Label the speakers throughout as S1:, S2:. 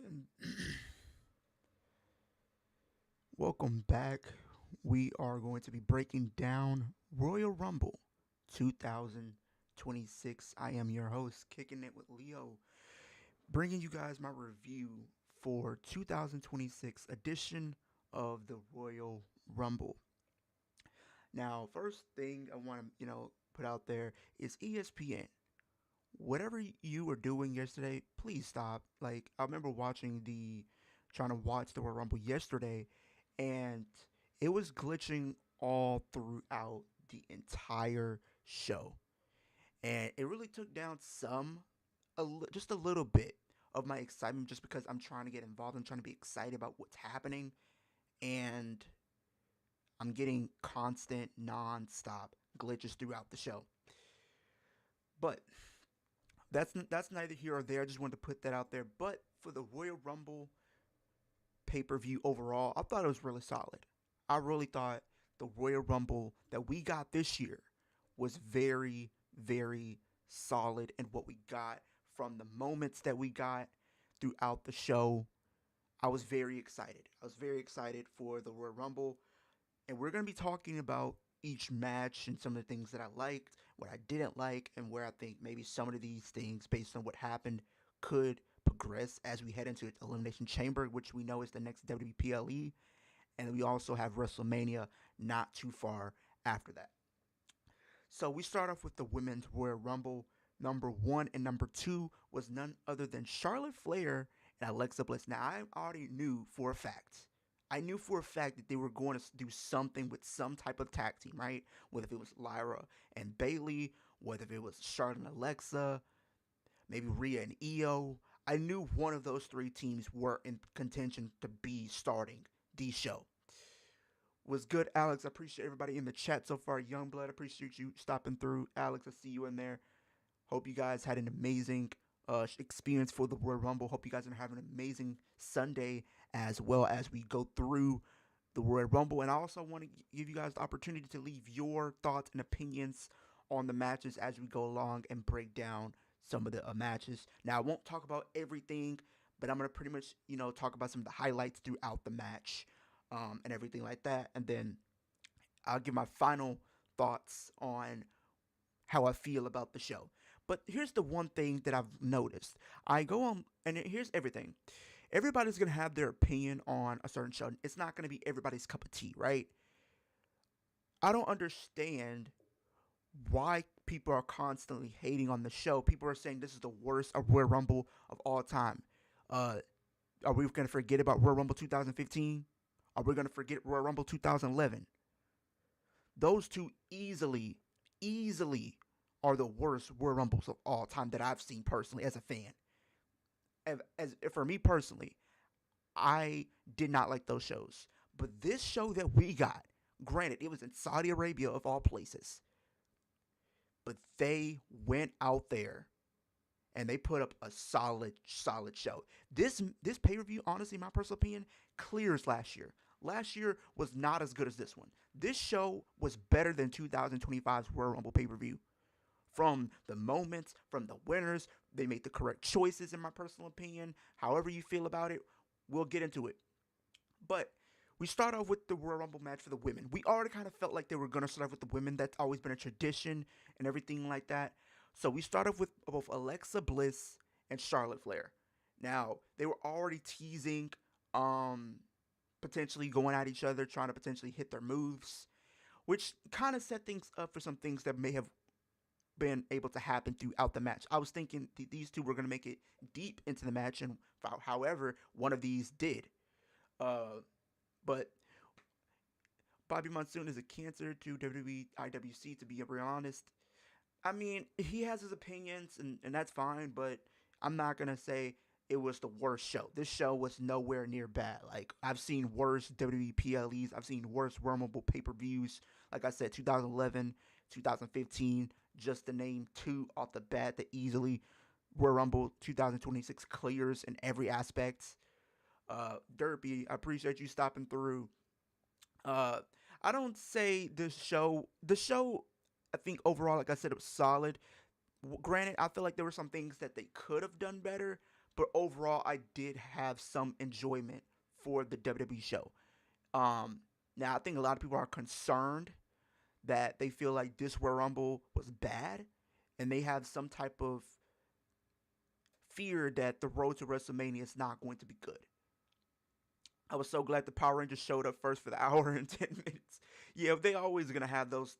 S1: And welcome back. We are going to be breaking down Royal Rumble 2026. I am your host, Kicking It with Leo, bringing you guys my review for 2026 edition of the Royal Rumble. Now, first thing I want to, put out there is ESPN. Whatever you were doing yesterday, please stop. Like, I remember trying to watch the Royal Rumble yesterday, and it was glitching all throughout the entire show. And it really took down just a little bit of my excitement just because I'm trying to get involved. I'm trying to be excited about what's happening. And I'm getting constant, non-stop glitches throughout the show. But that's neither here or there. I just wanted to put that out there. But for the Royal Rumble pay per view overall, I thought it was really solid. I really thought the Royal Rumble that we got this year was very, very solid, and what we got from the moments that we got throughout the show. I was very excited. I was very excited for the Royal Rumble, and we're going to be talking about each match and some of the things that I liked, what I didn't like, and where I think maybe some of these things, based on what happened, could progress as we head into Elimination Chamber, which we know is the next WPLE, and we also have WrestleMania not too far after that. So we start off with the Women's Royal Rumble. Number one and number two was none other than Charlotte Flair and Alexa Bliss. Now, I already knew for a fact. I knew for a fact that they were going to do something with some type of tag team, right? Whether it was Lyra and Bayley, whether it was Charlotte and Alexa, maybe Rhea and Io. I knew one of those three teams were in contention to be starting the show. Was good, Alex. I appreciate everybody in the chat so far. Youngblood, appreciate you stopping through. Alex, I see you in there. Hope you guys had an amazing experience for the Royal Rumble. Hope you guys are having an amazing Sunday as well as we go through the Royal Rumble. And I also want to give you guys the opportunity to leave your thoughts and opinions on the matches as we go along and break down some of the matches. Now, I won't talk about everything, but I'm going to pretty much, talk about some of the highlights throughout the match and everything like that. And then I'll give my final thoughts on how I feel about the show. But here's the one thing that I've noticed. I go on, and here's everything. Everybody's going to have their opinion on a certain show. It's not going to be everybody's cup of tea, right? I don't understand why people are constantly hating on the show. People are saying this is the worst Royal Rumble of all time. Uh, are we going to forget about Royal Rumble 2015? Are we going to forget Royal Rumble 2011? Those two easily are the worst Royal Rumbles of all time that I've seen personally as a fan. As for me personally, I did not like those shows. But this show that we got, granted, it was in Saudi Arabia of all places, but they went out there and they put up a solid show. This pay per view, honestly, my personal opinion, clears last year. Last year was not as good as this one. This show was better than 2025's Royal Rumble pay per view. From the moments, from the winners, they made the correct choices, in my personal opinion. However you feel about it, we'll get into it. But we start off with the Royal Rumble match for the women. We already kind of felt like they were going to start off with the women. That's always been a tradition and everything like that. So we start off with both Alexa Bliss and Charlotte Flair. Now, they were already teasing potentially going at each other, trying to potentially hit their moves, which kind of set things up for some things that may have been able to happen throughout the match. I was thinking these two were going to make it deep into the match, and however, one of these did. Uh, but Bobby Monsoon is a cancer to WWE IWC, to be real honest. I mean, he has his opinions, and that's fine, but I'm not going to say it was the worst show. This show was nowhere near bad. Like, I've seen worse WWE PLEs. I've seen worse Rumble pay-per-views. Like I said, 2011, 2015, just to name two off the bat that easily Royal Rumble 2026 clears in every aspect. Derpy, I appreciate you stopping through. Uh, I don't say the show, I think overall, like I said, it was solid. Granted, I feel like there were some things that they could have done better, but overall, I did have some enjoyment for the WWE show. Now I think a lot of people are concerned that they feel like this Royal Rumble was bad, and they have some type of fear that the road to WrestleMania is not going to be good. I was so glad the Power Rangers showed up first for the hour and 10 minutes. Yeah, they always gonna have those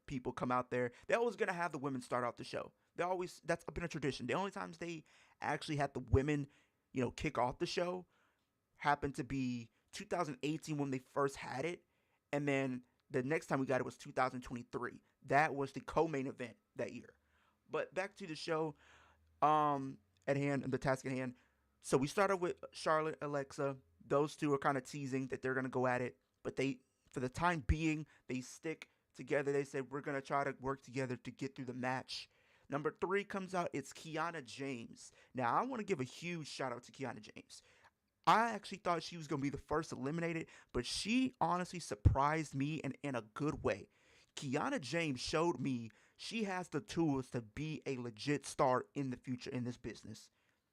S1: people come out there. They always gonna have the women start off the show. They always That's been a tradition. The only times they actually had the women, kick off the show happened to be 2018 when they first had it, and then the next time we got it was 2023. That was the co-main event that year. But back to the show, at hand, the task at hand. So we started with Charlotte, Alexa. Those two are kind of teasing that they're gonna go at it, but for the time being, they stick together. They said we're gonna try to work together to get through the match. Number 3 comes out. It's Kiana James. Now I want to give a huge shout out to Kiana James. I actually thought she was going to be the first eliminated, but she honestly surprised me in a good way. Kiana James showed me she has the tools to be a legit star in the future in this business.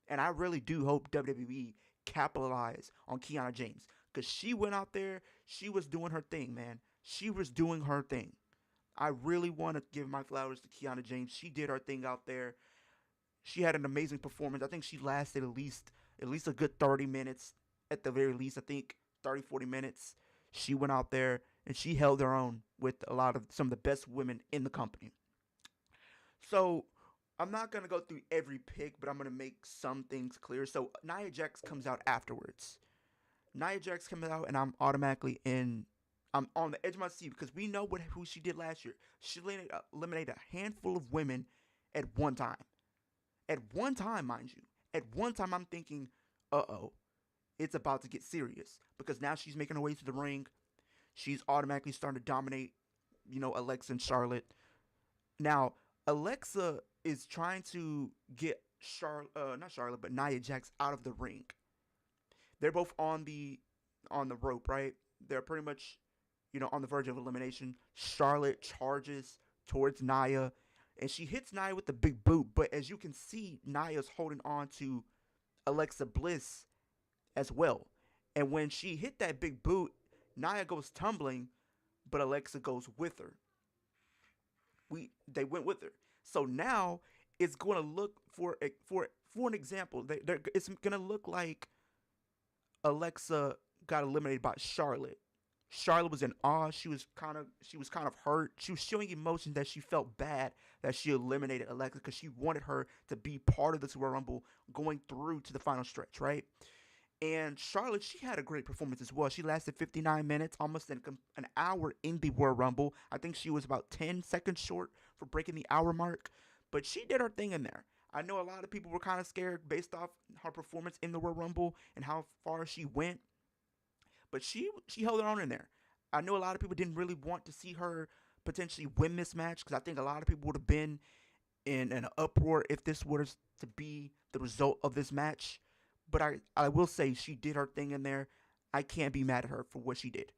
S1: And I really do hope WWE capitalize on Kiana James because she went out there, she was doing her thing, man. She was doing her thing. I really want to give my flowers to Kiana James. She did her thing out there. She had an amazing performance. I think she lasted at least a good 30 minutes at the very least. I think 30 40 minutes. She went out there and she held her own with some of the best women in the company. So, I'm not going to go through every pick, but I'm going to make some things clear. So, Nia Jax comes out afterwards. Nia Jax comes out and I'm on the edge of my seat because we know who she did last year. She eliminated a handful of women at one time. At one time, mind you. At one time, I'm thinking, uh-oh, it's about to get serious. Because now she's making her way to the ring. She's automatically starting to dominate, Alexa and Charlotte. Now, Alexa is trying to get not Charlotte, but Nia Jax out of the ring. They're both on the rope, right? They're pretty much, on the verge of elimination. Charlotte charges towards Nia, and she hits Nia with the big boot. But as you can see, Nia's holding on to Alexa Bliss as well. And when she hit that big boot, Nia goes tumbling, but Alexa goes with her. They went with her. So now it's going to look for an example. It's going to look like Alexa got eliminated by Charlotte. Charlotte was in awe. She was kind of hurt. She was showing emotion that she felt bad that she eliminated Alexa because she wanted her to be part of this Royal Rumble going through to the final stretch, right? And Charlotte, she had a great performance as well. She lasted 59 minutes, almost an hour in the Royal Rumble. I think she was about 10 seconds short for breaking the hour mark, but she did her thing in there. I know a lot of people were kind of scared based off her performance in the Royal Rumble and how far she went, but she held her own in there. I know a lot of people didn't really want to see her potentially win this match because I think a lot of people would have been in an uproar if this was to be the result of this match. But I will say she did her thing in there. I can't be mad at her for what she did.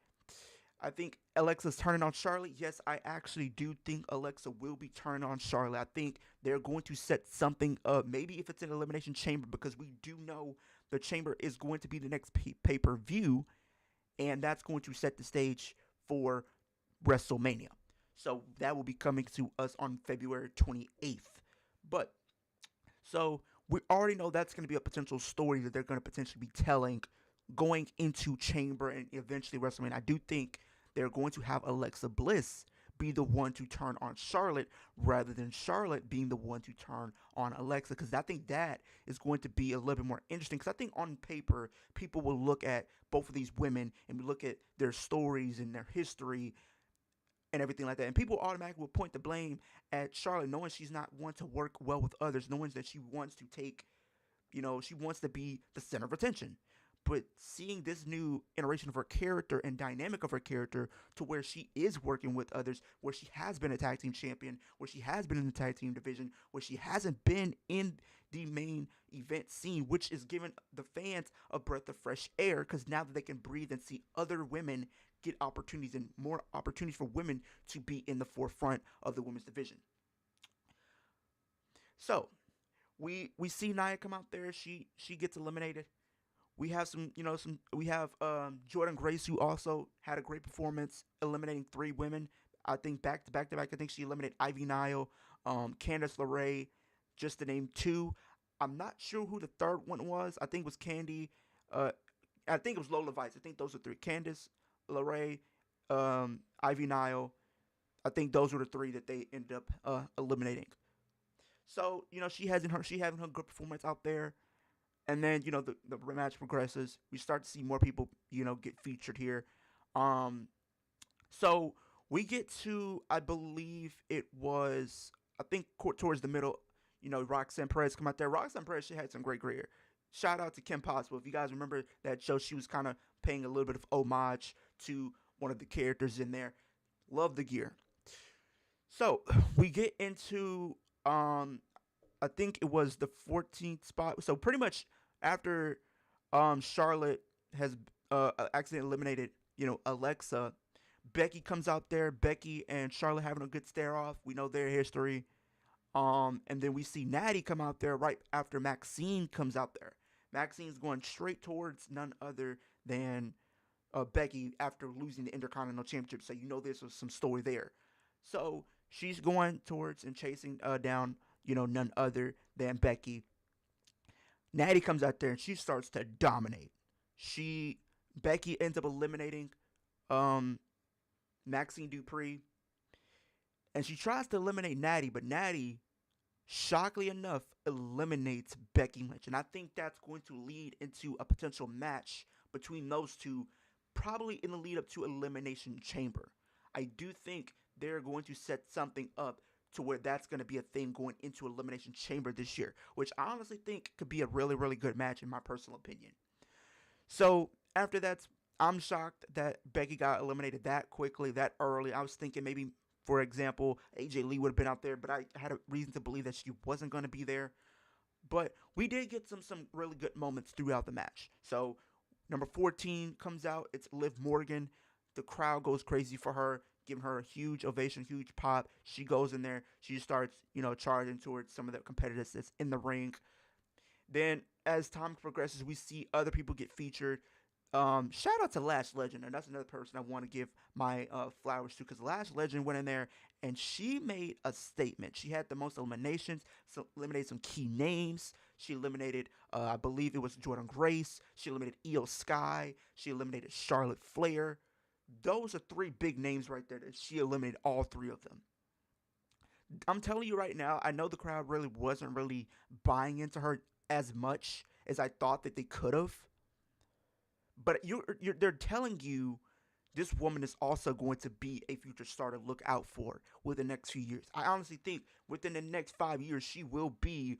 S1: I think Alexa's turning on Charlotte. Yes, I actually do think Alexa will be turning on Charlotte. I think they're going to set something up. Maybe if it's an Elimination Chamber, because we do know the Chamber is going to be the next pay-per-view, and that's going to set the stage for WrestleMania. So that will be coming to us on February 28th. But, so we already know that's going to be a potential story that they're going to potentially be telling going into Chamber and eventually WrestleMania. I do think they're going to have Alexa Bliss be the one to turn on Charlotte rather than Charlotte being the one to turn on Alexa, because I think that is going to be a little bit more interesting, because I think on paper people will look at both of these women and we look at their stories and their history and everything like that, and people automatically will point the blame at Charlotte, knowing she's not one to work well with others, knowing that she wants to take, she wants to be the center of attention. But seeing this new iteration of her character and dynamic of her character to where she is working with others, where she has been a tag team champion, where she has been in the tag team division, where she hasn't been in the main event scene, which is giving the fans a breath of fresh air, because now that they can breathe and see other women get opportunities and more opportunities for women to be in the forefront of the women's division. So, We see Nia come out there. She gets eliminated. We have some we have Jordan Grace, who also had a great performance, eliminating three women. I think back to back to back. I think she eliminated Ivy Nile, Candice LeRae, just to name two. I'm not sure who the third one was. I think it was Candy. Uh, I think it was Lola Vice. I think those are three. Candice LeRae, Ivy Nile. I think those were the three that they ended up eliminating. So she having her good performance out there. And then the match progresses. We start to see more people get featured here. Um, so we get to, I believe it was, I think towards the middle. Roxanne Perez come out there. Roxanne Perez, she had some great career. Shout out to Kim Possible. If you guys remember that show, she was kind of paying a little bit of homage to one of the characters in there. Love the gear. So we get into I think it was the 14th spot. So pretty much after Charlotte has accidentally eliminated Alexa, Becky comes out there. Becky and Charlotte having a good stare off. We know their history. And then we see Natty come out there right after Maxine comes out there. Maxine's going straight towards none other than Becky after losing the Intercontinental Championship. So there's some story there. So she's going towards and chasing down none other than Becky. Natty comes out there and she starts to dominate. Becky ends up eliminating Maxine Dupree, and she tries to eliminate Natty, but Natty, shockingly enough, eliminates Becky Lynch. And I think that's going to lead into a potential match between those two, probably in the lead up to Elimination Chamber. I do think they're going to set something up to where that's going to be a thing going into Elimination Chamber this year, which I honestly think could be a really, really good match in my personal opinion. So after that, I'm shocked that Becky got eliminated that quickly, that early. I was thinking maybe, for example, AJ Lee would have been out there, but I had a reason to believe that she wasn't going to be there. But we did get some really good moments throughout the match. So number 14 comes out. It's Liv Morgan. The crowd goes crazy for her, giving her a huge ovation, huge pop. She goes in there. She starts, charging towards some of the competitors that's in the ring. Then as time progresses, we see other people get featured. Shout out to Lash Legend, and that's another person I want to give my flowers to, because Lash Legend went in there and she made a statement. She had the most eliminations, so eliminated some key names. She eliminated, I believe it was Jordan Grace. She eliminated Io Sky. She eliminated Charlotte Flair. Those are three big names right there that she eliminated all three of them. I'm telling you right now, I know the crowd really wasn't really buying into her as much as I thought that they could have. But they're telling you this woman is also going to be a future star to look out for within the next few years. I honestly think within the next 5 years, she will be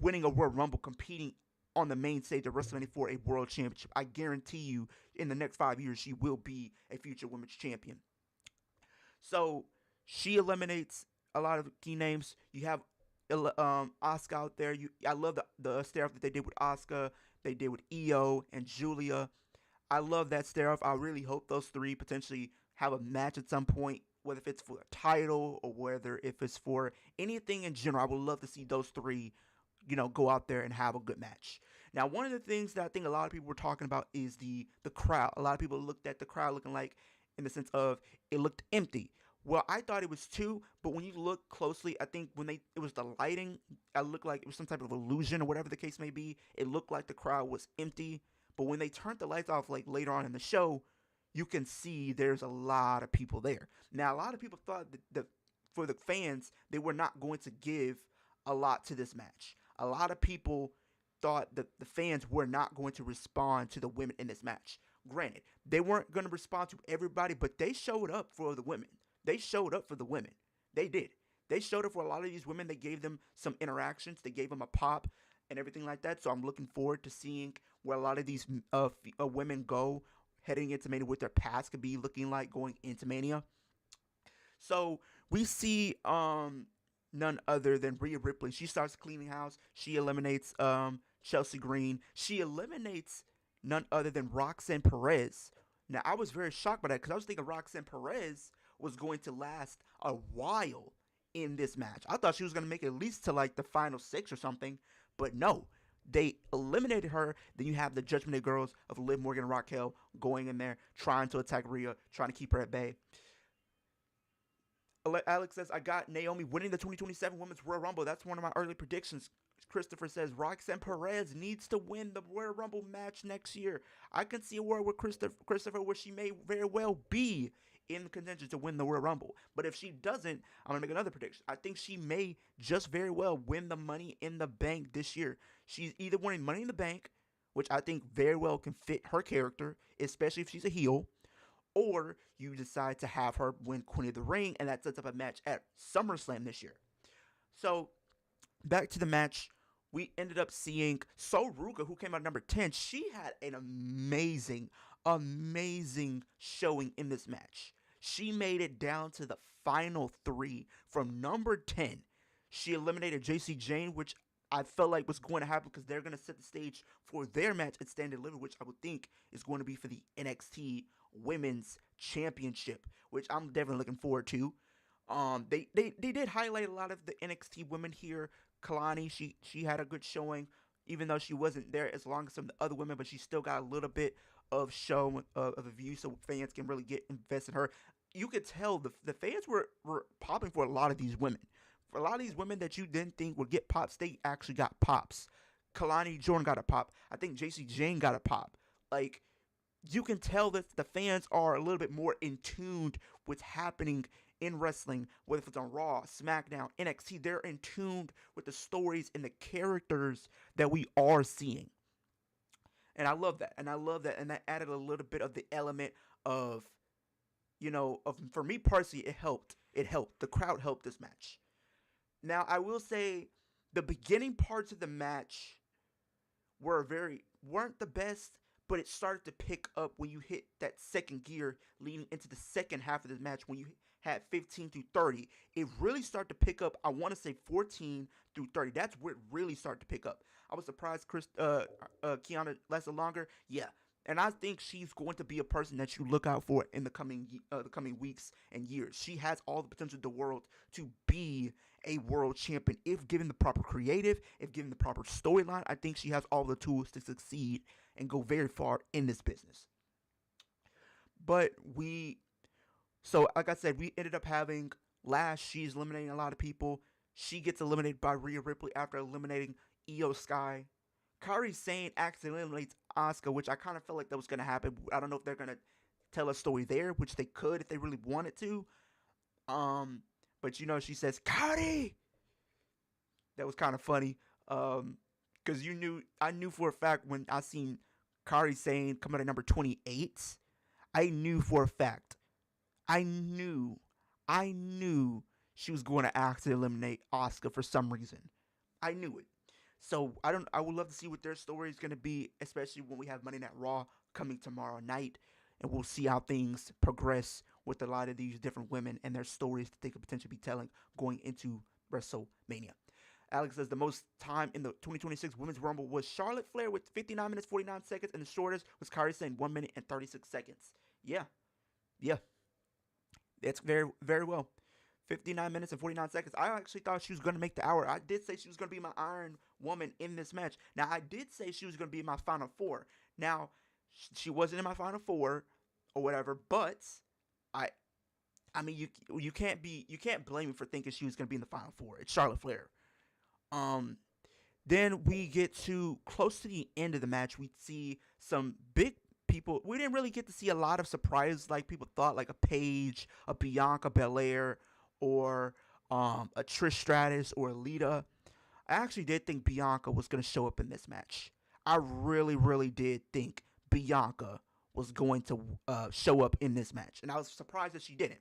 S1: winning a World Rumble, competing on the main stage of WrestleMania for a World Championship. I guarantee you, in the next 5 years, she will be a future women's champion. So she eliminates a lot of key names. You have Asuka out there. I love the stare off that they did with Asuka. They did with Io and Julia. I love that stare off. I really hope those three potentially have a match at some point, whether if it's for a title or whether if it's for anything in general. I would love to see those three, go out there and have a good match. Now, one of the things that I think a lot of people were talking about is the crowd. A lot of people looked at the crowd looking like, in the sense of, it looked empty. Well, I thought it was too, but when you look closely, I think it was the lighting, it looked like it was some type of illusion or whatever the case may be. It looked like the crowd was empty, but when they turned the lights off, like later on in the show, you can see there's a lot of people there. Now, a lot of people thought that for the fans, they were not going to give a lot to this match. A lot of people thought that the fans were not going to respond to the women in this match. Granted, they weren't going to respond to everybody, but they showed up for the women. They showed up for the women. They did. They showed up for a lot of these women. They gave them some interactions. They gave them a pop and everything like that. So I'm looking forward to seeing where a lot of these women go heading into Mania, what their paths could be looking like going into Mania. So we see none other than Rhea Ripley. She starts cleaning house. She eliminates Chelsea Green. She eliminates none other than Roxanne Perez. Now, I was very shocked by that because I was thinking Roxanne Perez was going to last a while in this match. I thought she was going to make it at least to like the final 6 or something, but no. They eliminated her. Then you have the Judgment Day girls of Liv Morgan and Raquel going in there, trying to attack Rhea, trying to keep her at bay. Alex says, I got Naomi winning the 2027 Women's Royal Rumble. That's one of my early predictions. Christopher says, Roxanne Perez needs to win the Royal Rumble match next year. I can see a world where Christopher where she may very well be in the contention to win the Royal Rumble. But if she doesn't, I'm going to make another prediction. I think she may just very well win the Money in the Bank this year. She's either winning Money in the Bank, which I think very well can fit her character, especially if she's a heel, or you decide to have her win Queen of the Ring, and that sets up a match at SummerSlam this year. So, back to the match. We ended up seeing Sol Ruka, who came out number 10. She had an amazing showing in this match. She made it down to the final 3 from number 10. She eliminated JC Jane, which I felt like was going to happen because they're going to set the stage for their match at Stand and Deliver, which I would think is going to be for the NXT Women's Championship, which I'm definitely looking forward to. They did highlight a lot of the NXT women here. Kalani, she had a good showing, even though she wasn't there as long as some of the other women, but she still got a little bit of show of a view, so fans can really get invested in her. You could tell the fans were popping for a lot of these women. For a lot of these women that you didn't think would get pops, they actually got pops. Kalani Jordan got a pop. I think JC Jane got a pop. Like, you can tell that the fans are a little bit more in tune with what's happening in wrestling, whether it's on Raw, SmackDown, NXT. They're in tune with the stories and the characters that we are seeing. And I love that. And that added a little bit of the element of, for me personally, it helped. The crowd helped this match. Now, I will say the beginning parts of the match weren't the best, but it started to pick up when you hit that second gear leading into the second half of the match when you had 15 through 30. It really started to pick up, I want to say 14 through 30. That's where it really started to pick up. I was surprised Kiana lasted longer. Yeah. And I think she's going to be a person that you look out for in the coming weeks and years. She has all the potential in the world to be a world champion if given the proper creative, if given the proper storyline. I think she has all the tools to succeed and go very far in this business. But like I said, we ended up having Lash. She's eliminating a lot of people. She gets eliminated by Rhea Ripley after eliminating Io Sky. Kairi Sane accidentally eliminates Asuka, which I kind of felt like that was going to happen. I don't know if they're going to tell a story there, which they could if they really wanted to. But she says, Kairi! That was kind of funny. Because I knew for a fact when I seen Kairi Sane come out at number 28, I knew for a fact. I knew she was going to accidentally eliminate Asuka for some reason. I knew it. So I would love to see what their story is going to be, especially when we have Monday Night Raw coming tomorrow night, and we'll see how things progress with a lot of these different women and their stories that they could potentially be telling going into WrestleMania. Alex says the most time in the 2026 Women's Rumble was Charlotte Flair with 59 minutes 49 seconds, and the shortest was Kairi Sane 1 minute and 36 seconds. Yeah, that's very, very well. 59 minutes and 49 seconds. I actually thought she was going to make the hour. I did say she was going to be my Iron Woman in this match. Now, I did say she was going to be in my Final Four. Now, she wasn't in my Final Four or whatever, but I mean, you can't blame me for thinking she was going to be in the Final Four. It's Charlotte Flair. Then we get to close to the end of the match. We see some big people. We didn't really get to see a lot of surprises like people thought, like a Paige, a Bianca Belair, or a Trish Stratus or a Lita. I actually did think Bianca was going to show up in this match. I really, really did think Bianca was going to show up in this match. And I was surprised that she didn't.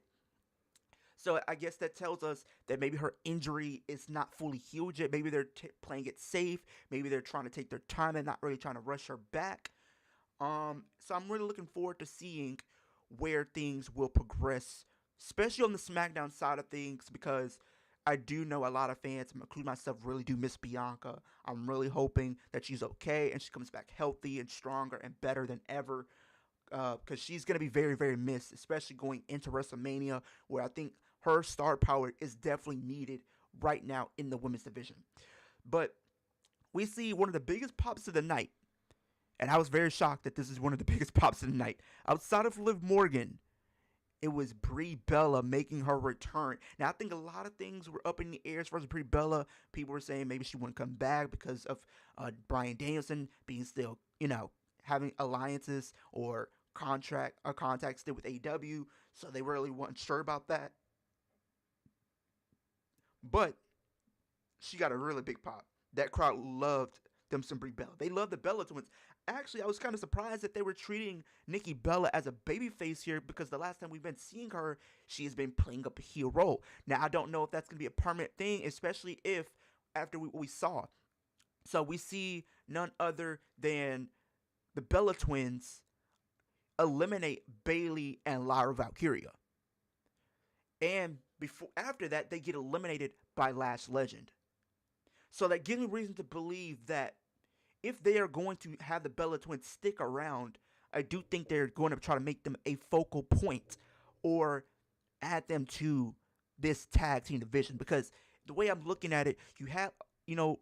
S1: So I guess that tells us that maybe her injury is not fully healed yet. Maybe they're playing it safe. Maybe they're trying to take their time and not really trying to rush her back. So I'm really looking forward to seeing where things will progress, especially on the SmackDown side of things, because I do know a lot of fans, including myself, really do miss Bianca. I'm really hoping that she's okay and she comes back healthy and stronger and better than ever, because she's going to be very, very missed, especially going into WrestleMania, where I think her star power is definitely needed right now in the women's division. But we see one of the biggest pops of the night, and I was very shocked that this is one of the biggest pops of the night. Outside of Liv Morgan, it was Brie Bella making her return. Now, I think a lot of things were up in the air as far as Brie Bella. People were saying maybe she wouldn't come back because of Bryan Danielson being still, having alliances or contacts still with AEW. So they really weren't sure about that. But she got a really big pop. That crowd loved them some Brie Bella. They loved the Bella twins. Actually, I was kind of surprised that they were treating Nikki Bella as a babyface here, because the last time we've been seeing her, she has been playing up a heel role. Now, I don't know if that's going to be a permanent thing, especially if after what we saw. So we see none other than the Bella twins eliminate Bayley and Lyra Valkyria. And after that, they get eliminated by Lash Legend. So that gives me reason to believe that if they are going to have the Bella Twins stick around, I do think they're going to try to make them a focal point or add them to this tag team division. Because the way I'm looking at it, you have,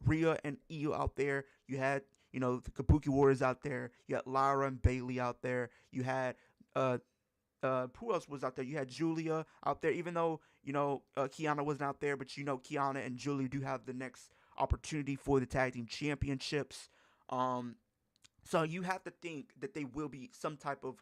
S1: Rhea and Io out there. You had, the Kabuki Warriors out there. You had Lyra and Bayley out there. You had, who else was out there? You had Julia out there, even though, Kiana wasn't out there. But, Kiana and Julia do have the next opportunity for the tag team championships. So you have to think that they will be some type of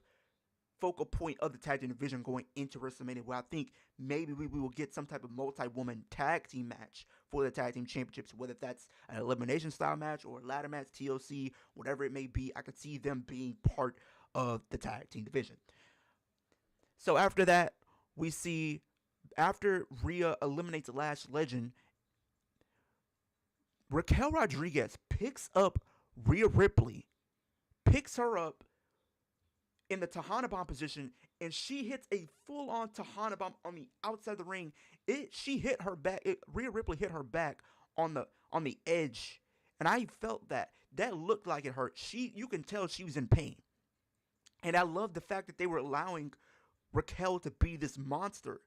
S1: focal point of the tag team division going into WrestleMania, where I think maybe we will get some type of multi-woman tag team match for the tag team championships, whether that's an elimination style match or a ladder match, TLC, whatever it may be. I could see them being part of the tag team division. So after that, we see after Rhea eliminates Lash Legend, Raquel Rodriguez picks up Rhea Ripley, picks her up in the Tejana Bomb position, and she hits a full-on Tejana Bomb on the outside of the ring. She hit her back. Rhea Ripley hit her back on the edge, and I felt that looked like it hurt. You can tell she was in pain, and I love the fact that they were allowing Raquel to be this monster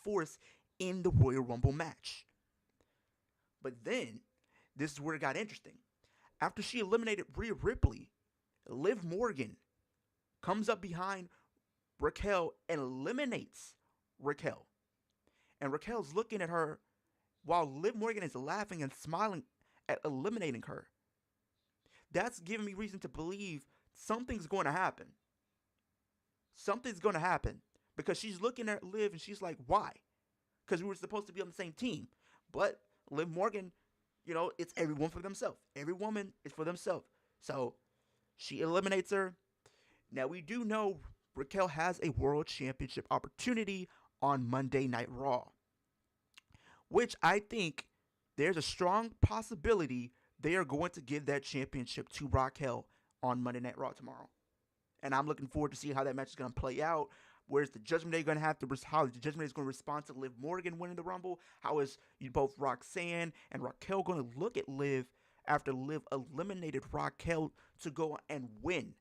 S1: force in the Royal Rumble match. But then, this is where it got interesting. After she eliminated Rhea Ripley, Liv Morgan comes up behind Raquel and eliminates Raquel. And Raquel's looking at her while Liv Morgan is laughing and smiling at eliminating her. That's giving me reason to believe something's going to happen. Something's going to happen. Because she's looking at Liv and she's like, why? Because we were supposed to be on the same team. But Liv Morgan, it's everyone for themselves. Every woman is for themselves. So she eliminates her. Now, we do know Raquel has a world championship opportunity on Monday Night Raw, which I think there's a strong possibility they are going to give that championship to Raquel on Monday Night Raw tomorrow. And I'm looking forward to see how that match is going to play out. Where's the Judgment Day going to have to, how the Judgment Day is going to respond to Liv Morgan winning the Rumble? How is both Roxanne and Raquel going to look at Liv after Liv eliminated Raquel to go and win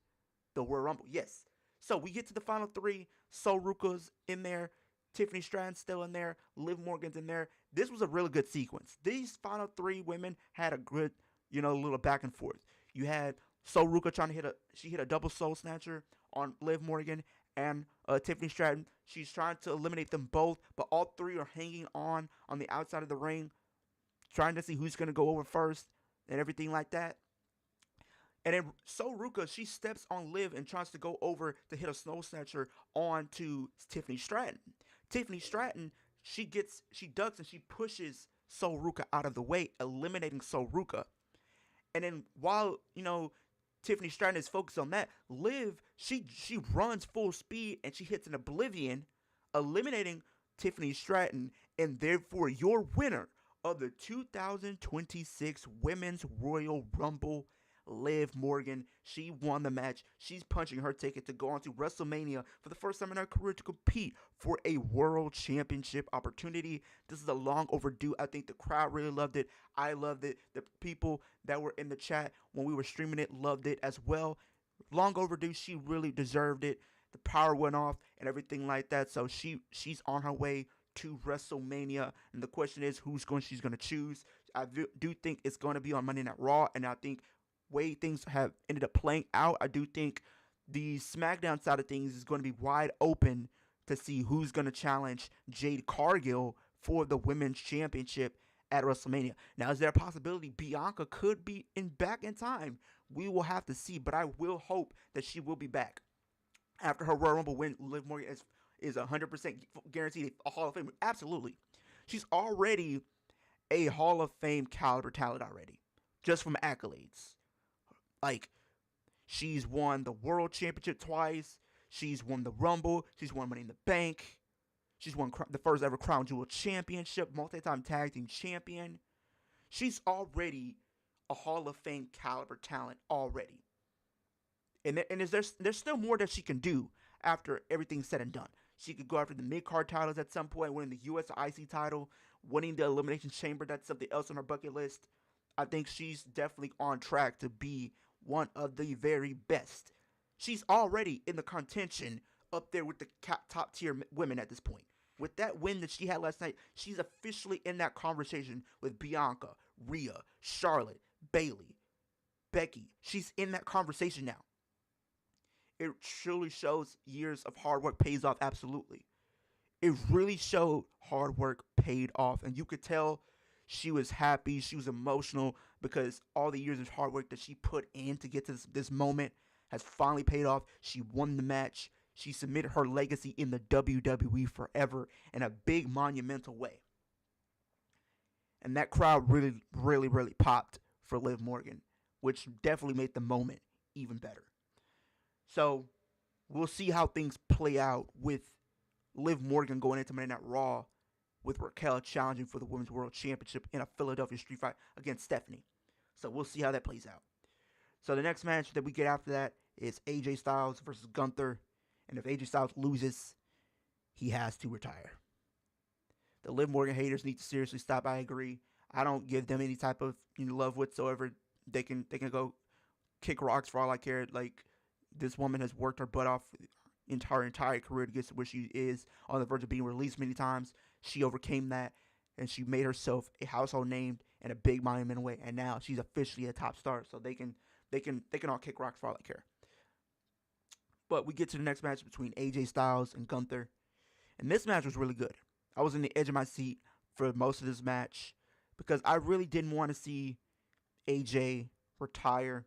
S1: the Royal Rumble? Yes. So we get to the final three. Sol Ruka's in there. Tiffany Stratton's still in there. Liv Morgan's in there. This was a really good sequence. These final three women had a good, little back and forth. You had Sol Ruka trying to hit a double soul snatcher on Liv Morgan and Tiffany Stratton. She's trying to eliminate them both, but all three are hanging on the outside of the ring, trying to see who's going to go over first and everything like that. And then Sol Ruka, she steps on Liv and tries to go over to hit a snow snatcher onto Tiffany Stratton. Tiffany Stratton, she ducks and she pushes Sol Ruka out of the way, eliminating Sol Ruka. And then while, Tiffany Stratton is focused on that, Liv, she runs full speed and she hits an Oblivion, eliminating Tiffany Stratton, and therefore your winner of the 2026 Women's Royal Rumble, Liv Morgan. She won the match. She's punching her ticket to go on to WrestleMania for the first time in her career to compete for a world championship opportunity. This is a long overdue. I think the crowd really loved it. I loved it. The people that were in the chat when we were streaming it loved it as well. Long overdue. She really deserved it. The power went off and everything like that. So she's on her way to WrestleMania, and the question is she's going to choose. I do think it's going to be on Monday Night Raw, and I think way things have ended up playing out, I do think the SmackDown side of things is going to be wide open to see who's going to challenge Jade Cargill for the Women's Championship at WrestleMania. Now, is there a possibility Bianca could be back in time? We will have to see, but I will hope that she will be back. After her Royal Rumble win, Liv Morgan is 100% guaranteed a Hall of Fame. Absolutely. She's already a Hall of Fame caliber talent already, just from accolades. Like, she's won the World Championship twice. She's won the Rumble. She's won Money in the Bank. She's won the first ever Crown Jewel Championship, multi-time tag team champion. She's already a Hall of Fame caliber talent already. And there's still more that she can do after everything's said and done. She could go after the mid-card titles at some point, winning the U.S. IC title, winning the Elimination Chamber. That's something else on her bucket list. I think she's definitely on track to be one of the very best. She's already in the contention up there with the top tier women at this point. With that win that she had last night, she's officially in that conversation with Bianca, Rhea, Charlotte, Bayley, Becky. She's in that conversation now. It truly shows years of hard work pays off, absolutely. It really showed hard work paid off. And you could tell she was happy, she was emotional, because all the years of hard work that she put in to get to this moment has finally paid off. She won the match. She cemented her legacy in the WWE forever in a big monumental way. And that crowd really, really, really popped for Liv Morgan, which definitely made the moment even better. So we'll see how things play out with Liv Morgan going into Monday Night Raw with Raquel challenging for the Women's World Championship in a Philadelphia street fight against Stephanie. So we'll see how that plays out. So the next match that we get after that is AJ Styles versus Gunther. And if AJ Styles loses, he has to retire. The Liv Morgan haters need to seriously stop. I agree. I don't give them any type of love whatsoever. They can go kick rocks for all I care. Like, this woman has worked her butt off her entire career to get to where she is, on the verge of being released many times. She overcame that, and she made herself a household name in a big monumental way. And now she's officially a top star. So they can all kick rocks for all I care. But we get to the next match between AJ Styles and Gunther. And this match was really good. I was in the edge of my seat for most of this match because I really didn't want to see AJ retire.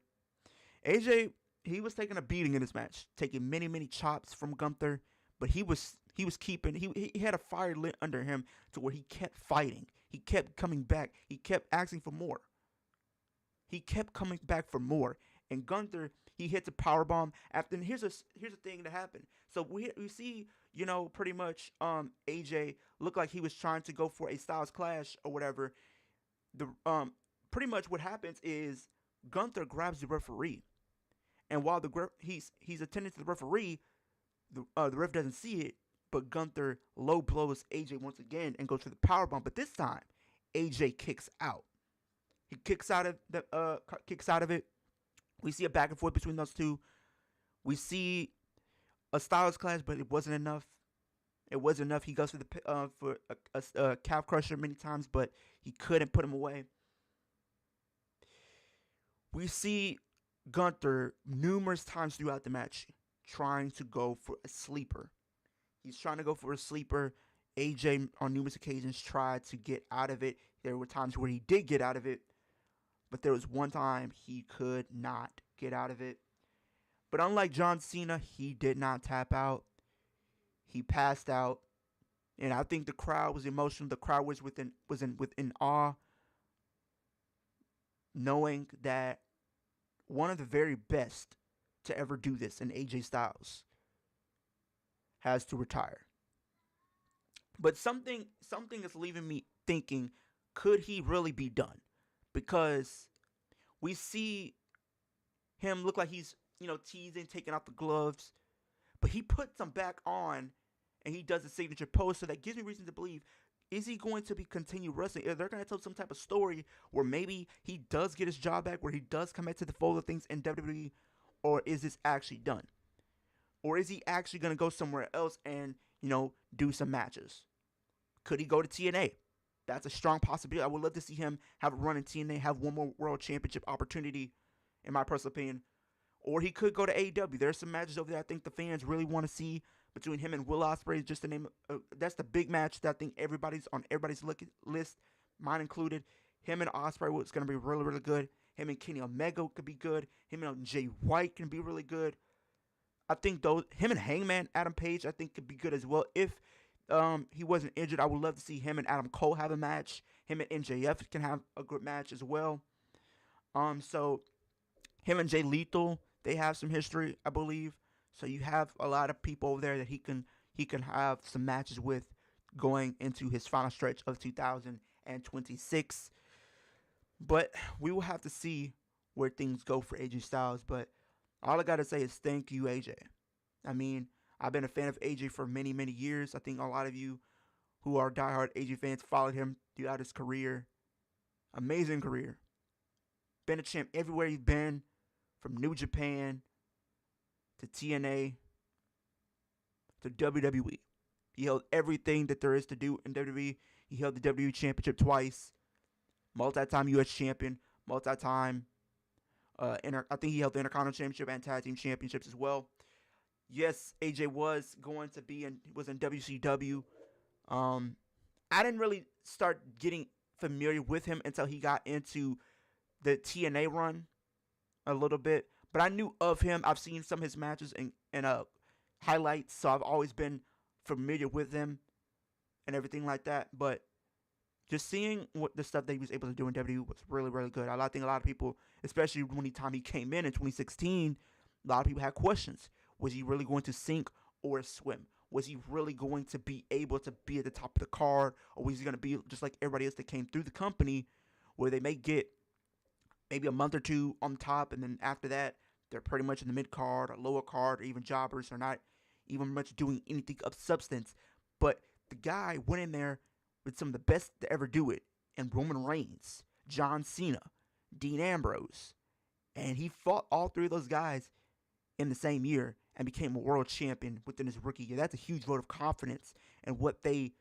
S1: AJ, he was taking a beating in this match, taking many, many chops from Gunther, but he was keeping, he had a fire lit under him to where he kept fighting. He kept coming back. He kept asking for more. He kept coming back for more. And Gunther, he hits a powerbomb after. And here's the thing that happened. So we see, pretty much AJ looked like he was trying to go for a Styles Clash or whatever. The pretty much what happens is Gunther grabs the referee, and while he's attending to the referee, the ref doesn't see it, but Gunther low blows AJ once again and goes for the powerbomb. But this time, AJ kicks out. He kicks out of it. We see a back and forth between those two. We see a Styles Clash, but it wasn't enough. It wasn't enough. He goes for a calf crusher many times, but he couldn't put him away. We see Gunther numerous times throughout the match trying to go for a sleeper. He's trying to go for a sleeper. AJ on numerous occasions tried to get out of it. There were times where he did get out of it, but there was one time he could not get out of it. But unlike John Cena, he did not tap out. He passed out. And I think the crowd was emotional. The crowd was within awe, knowing that one of the very best to ever do this in AJ Styles has to retire. But something is leaving me thinking, could he really be done? Because we see him look like he's, teasing, taking off the gloves. But he puts them back on, and he does the signature pose. So that gives me reason to believe, is he going to continue wrestling? Are they going to tell some type of story where maybe he does get his job back, where he does come back to the fold of things in WWE? Or is this actually done? Or is he actually going to go somewhere else and, do some matches? Could he go to TNA? That's a strong possibility. I would love to see him have a run in TNA, have one more world championship opportunity, in my personal opinion. Or he could go to AEW. There's some matches over there I think the fans really want to see between him and Will Ospreay. Just to name, that's the big match that I think everybody's on everybody's list, mine included. Him and Ospreay was going to be really, really good. Him and Kenny Omega could be good. Him and Jay White can be really good. I think him and Hangman Adam Page, I think could be good as well. If he wasn't injured, I would love to see him and Adam Cole have a match. Him and MJF can have a good match as well. So him and Jay Lethal, they have some history, I believe. So you have a lot of people over there that he can have some matches with going into his final stretch of 2026. But we will have to see where things go for AJ Styles. But all I got to say is thank you, AJ. I mean, I've been a fan of AJ for many, many years. I think a lot of you who are diehard AJ fans followed him throughout his career. Amazing career. Been a champ everywhere he's been, from New Japan to TNA to WWE. He held everything that there is to do in WWE. He held the WWE Championship twice. Multi-time U.S. champion. Multi-time. I think he held the Intercontinental Championship and Tag Team Championships as well. Yes, AJ was in WCW. I didn't really start getting familiar with him until he got into the TNA run a little bit. But I knew of him. I've seen some of his matches and highlights, so I've always been familiar with him and everything like that. But just seeing what the stuff that he was able to do in WWE was really, really good. I think a lot of people, especially when he came in 2016, a lot of people had questions. Was he really going to sink or swim? Was he really going to be able to be at the top of the card? Or was he going to be just like everybody else that came through the company, where they may get maybe a month or two on top, and then after that, they're pretty much in the mid card or lower card or even jobbers, or not even much doing anything of substance. But the guy went in there with some of the best to ever do it, and Roman Reigns, John Cena, Dean Ambrose, and he fought all three of those guys in the same year and became a world champion within his rookie year. That's a huge vote of confidence in what they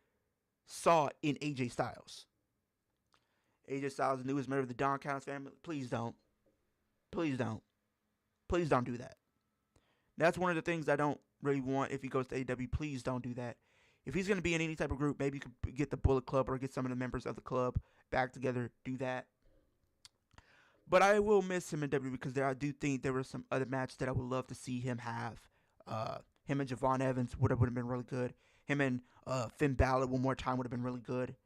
S1: saw in AJ Styles. AJ Styles, the newest member of the Don Callis family. Please don't. Please don't. Please don't do that. That's one of the things I don't really want if he goes to AEW. Please don't do that. If he's going to be in any type of group, maybe you could get the Bullet Club or get some of the members of the club back together. Do that. But I will miss him in WWE because I do think there were some other matches that I would love to see him have. Him and Javon Evans would have been really good. Him and Finn Balor one more time would have been really good.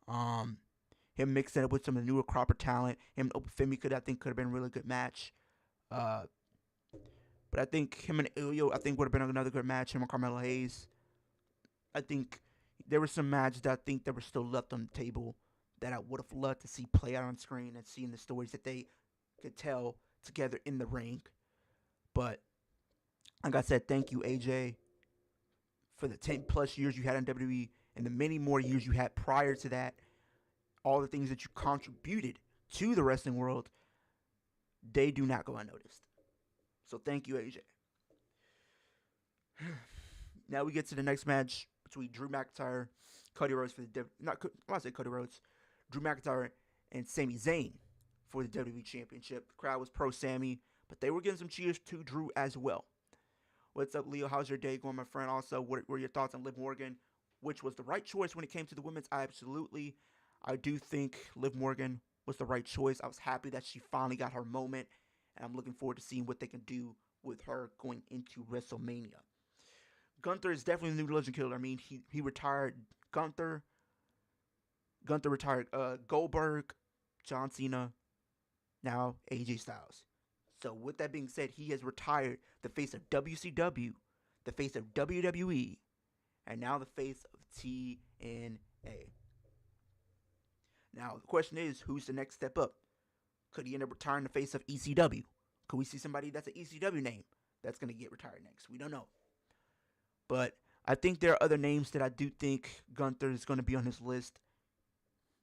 S1: Him mixing it with some of the newer Cropper talent. Him and Femi could have been a really good match. But I think him and Ilio, would have been another good match. Him and Carmelo Hayes. I think there were some matches that I think that were still left on the table that I would have loved to see play out on screen and seeing the stories that they could tell together in the ring. But like I said, thank you, AJ, for the 10 plus years you had in WWE and the many more years you had prior to that. All the things that you contributed to the wrestling world, they do not go unnoticed. So thank you, AJ. Now we get to the next match between Drew McIntyre, Cody Rhodes for the Cody Rhodes, Drew McIntyre and Sami Zayn for the WWE Championship. The crowd was pro Sami, but they were giving some cheers to Drew as well. What's up, Leo? How's your day going, my friend? Also, what were your thoughts on Liv Morgan, which was the right choice when it came to the women's? I do think Liv Morgan was the right choice. I was happy that she finally got her moment, and I'm looking forward to seeing what they can do with her going into WrestleMania. Gunther is definitely the new Legend Killer. I mean, he retired Gunther. Gunther retired Goldberg, John Cena, now AJ Styles. So with that being said, he has retired the face of WCW, the face of WWE, and now the face of TNA. Now, the question is, who's the next step up? Could he end up retiring the face of ECW? Could we see somebody that's an ECW name that's going to get retired next? We don't know. But I think there are other names that I do think Gunther is going to be on his list.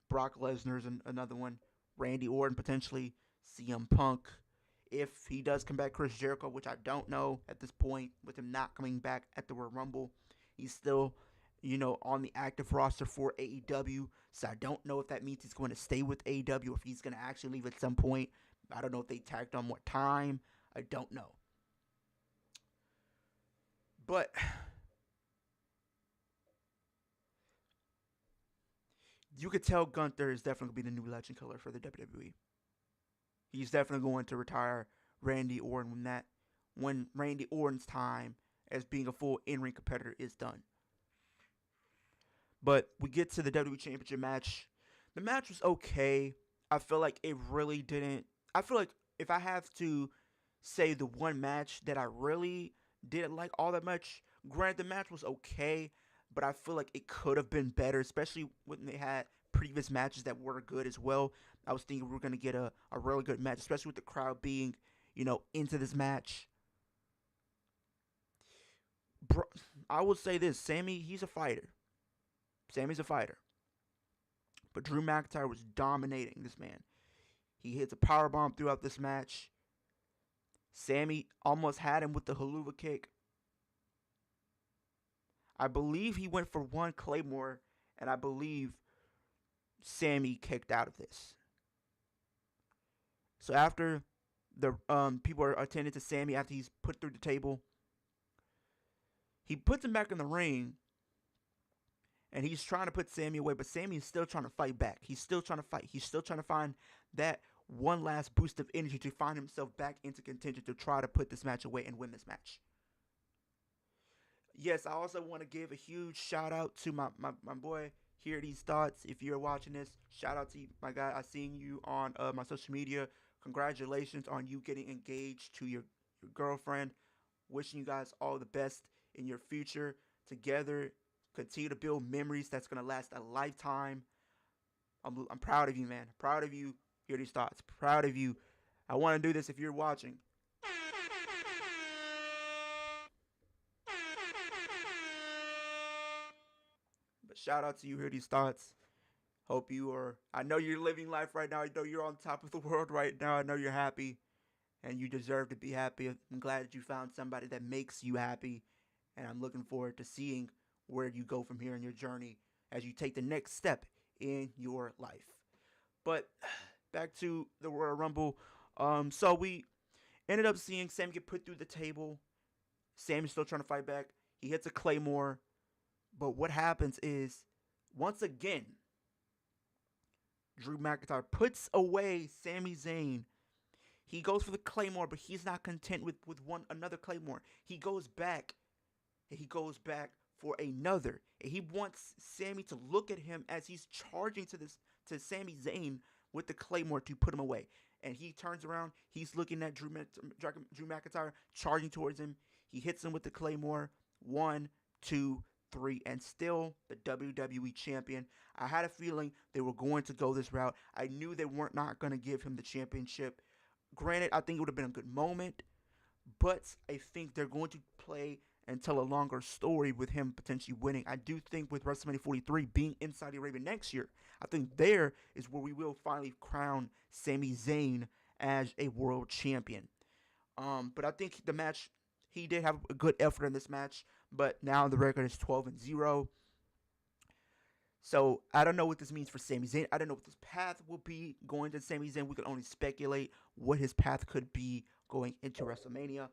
S1: Brock Lesnar's another one. Randy Orton potentially. CM Punk. If he does come back, Chris Jericho, which I don't know at this point, with him not coming back at the Royal Rumble. He's still on the active roster for AEW. So I don't know if that means he's going to stay with AEW or if he's going to actually leave at some point. I don't know if they tacked on more time. I don't know. But you could tell Gunther is definitely going to be the new legend killer for the WWE. He's definitely going to retire Randy Orton when Randy Orton's time as being a full in-ring competitor is done. But we get to the WWE Championship match. The match was okay. I feel like it really didn't. I feel like if I have to say the one match that I really didn't like all that much, granted the match was okay, but I feel like it could have been better, especially when they had previous matches that were good as well. I was thinking we were going to get a really good match, especially with the crowd being, into this match. Bro, I will say this, Sammy, he's a fighter. Sammy's a fighter. But Drew McIntyre was dominating this man. He hits a powerbomb throughout this match. Sammy almost had him with the Helluva Kick. I believe he went for one Claymore, and I believe Sammy kicked out of this. So after the people are attending to Sammy after he's put through the table, he puts him back in the ring, and he's trying to put Sammy away, but Sammy is still trying to fight back. He's still trying to fight. He's still trying to find that one last boost of energy to find himself back into contention to try to put this match away and win this match. Yes, I also want to give a huge shout out to my boy, Hear These Thoughts. If you're watching this, shout out to you, my guy. I seen you on my social media. Congratulations on you getting engaged to your girlfriend. Wishing you guys all the best in your future together. Continue to build memories that's going to last a lifetime. I'm proud of you, man. Proud of you. Hear These Thoughts. Proud of you. I want to do this if you're watching. But shout out to you, Hear These Thoughts. Hope you are. I know you're living life right now. I know you're on top of the world right now. I know you're happy. And you deserve to be happy. I'm glad that you found somebody that makes you happy. And I'm looking forward to seeing where you go from here in your journey as you take the next step in your life. But back to the Royal Rumble. So we ended up seeing Sam get put through the table. Sam is still trying to fight back. He hits a Claymore. But what happens is, once again, Drew McIntyre puts away Sami Zayn. He goes for the Claymore, but he's not content with another Claymore. He goes back. And he goes back for another. And he wants Sami to look at him as he's charging to Sami Zayn with the Claymore to put him away. And he turns around. He's looking at Drew McIntyre charging towards him. He hits him with the Claymore. 1, 2, 3, and still the WWE champion. I had a feeling they were going to go this route. I knew they weren't not going to give him the championship. Granted, I think it would have been a good moment, but I think they're going to play and tell a longer story with him potentially winning. I do think with WrestleMania 43 being in Saudi Arabia next year, I think there is where we will finally crown Sami Zayn as a world champion. But I think the match, he did have a good effort in this match, but now the record is 12-0. So I don't know what this means for Sami Zayn. I don't know what his path will be going to Sami Zayn. We can only speculate what his path could be going into WrestleMania.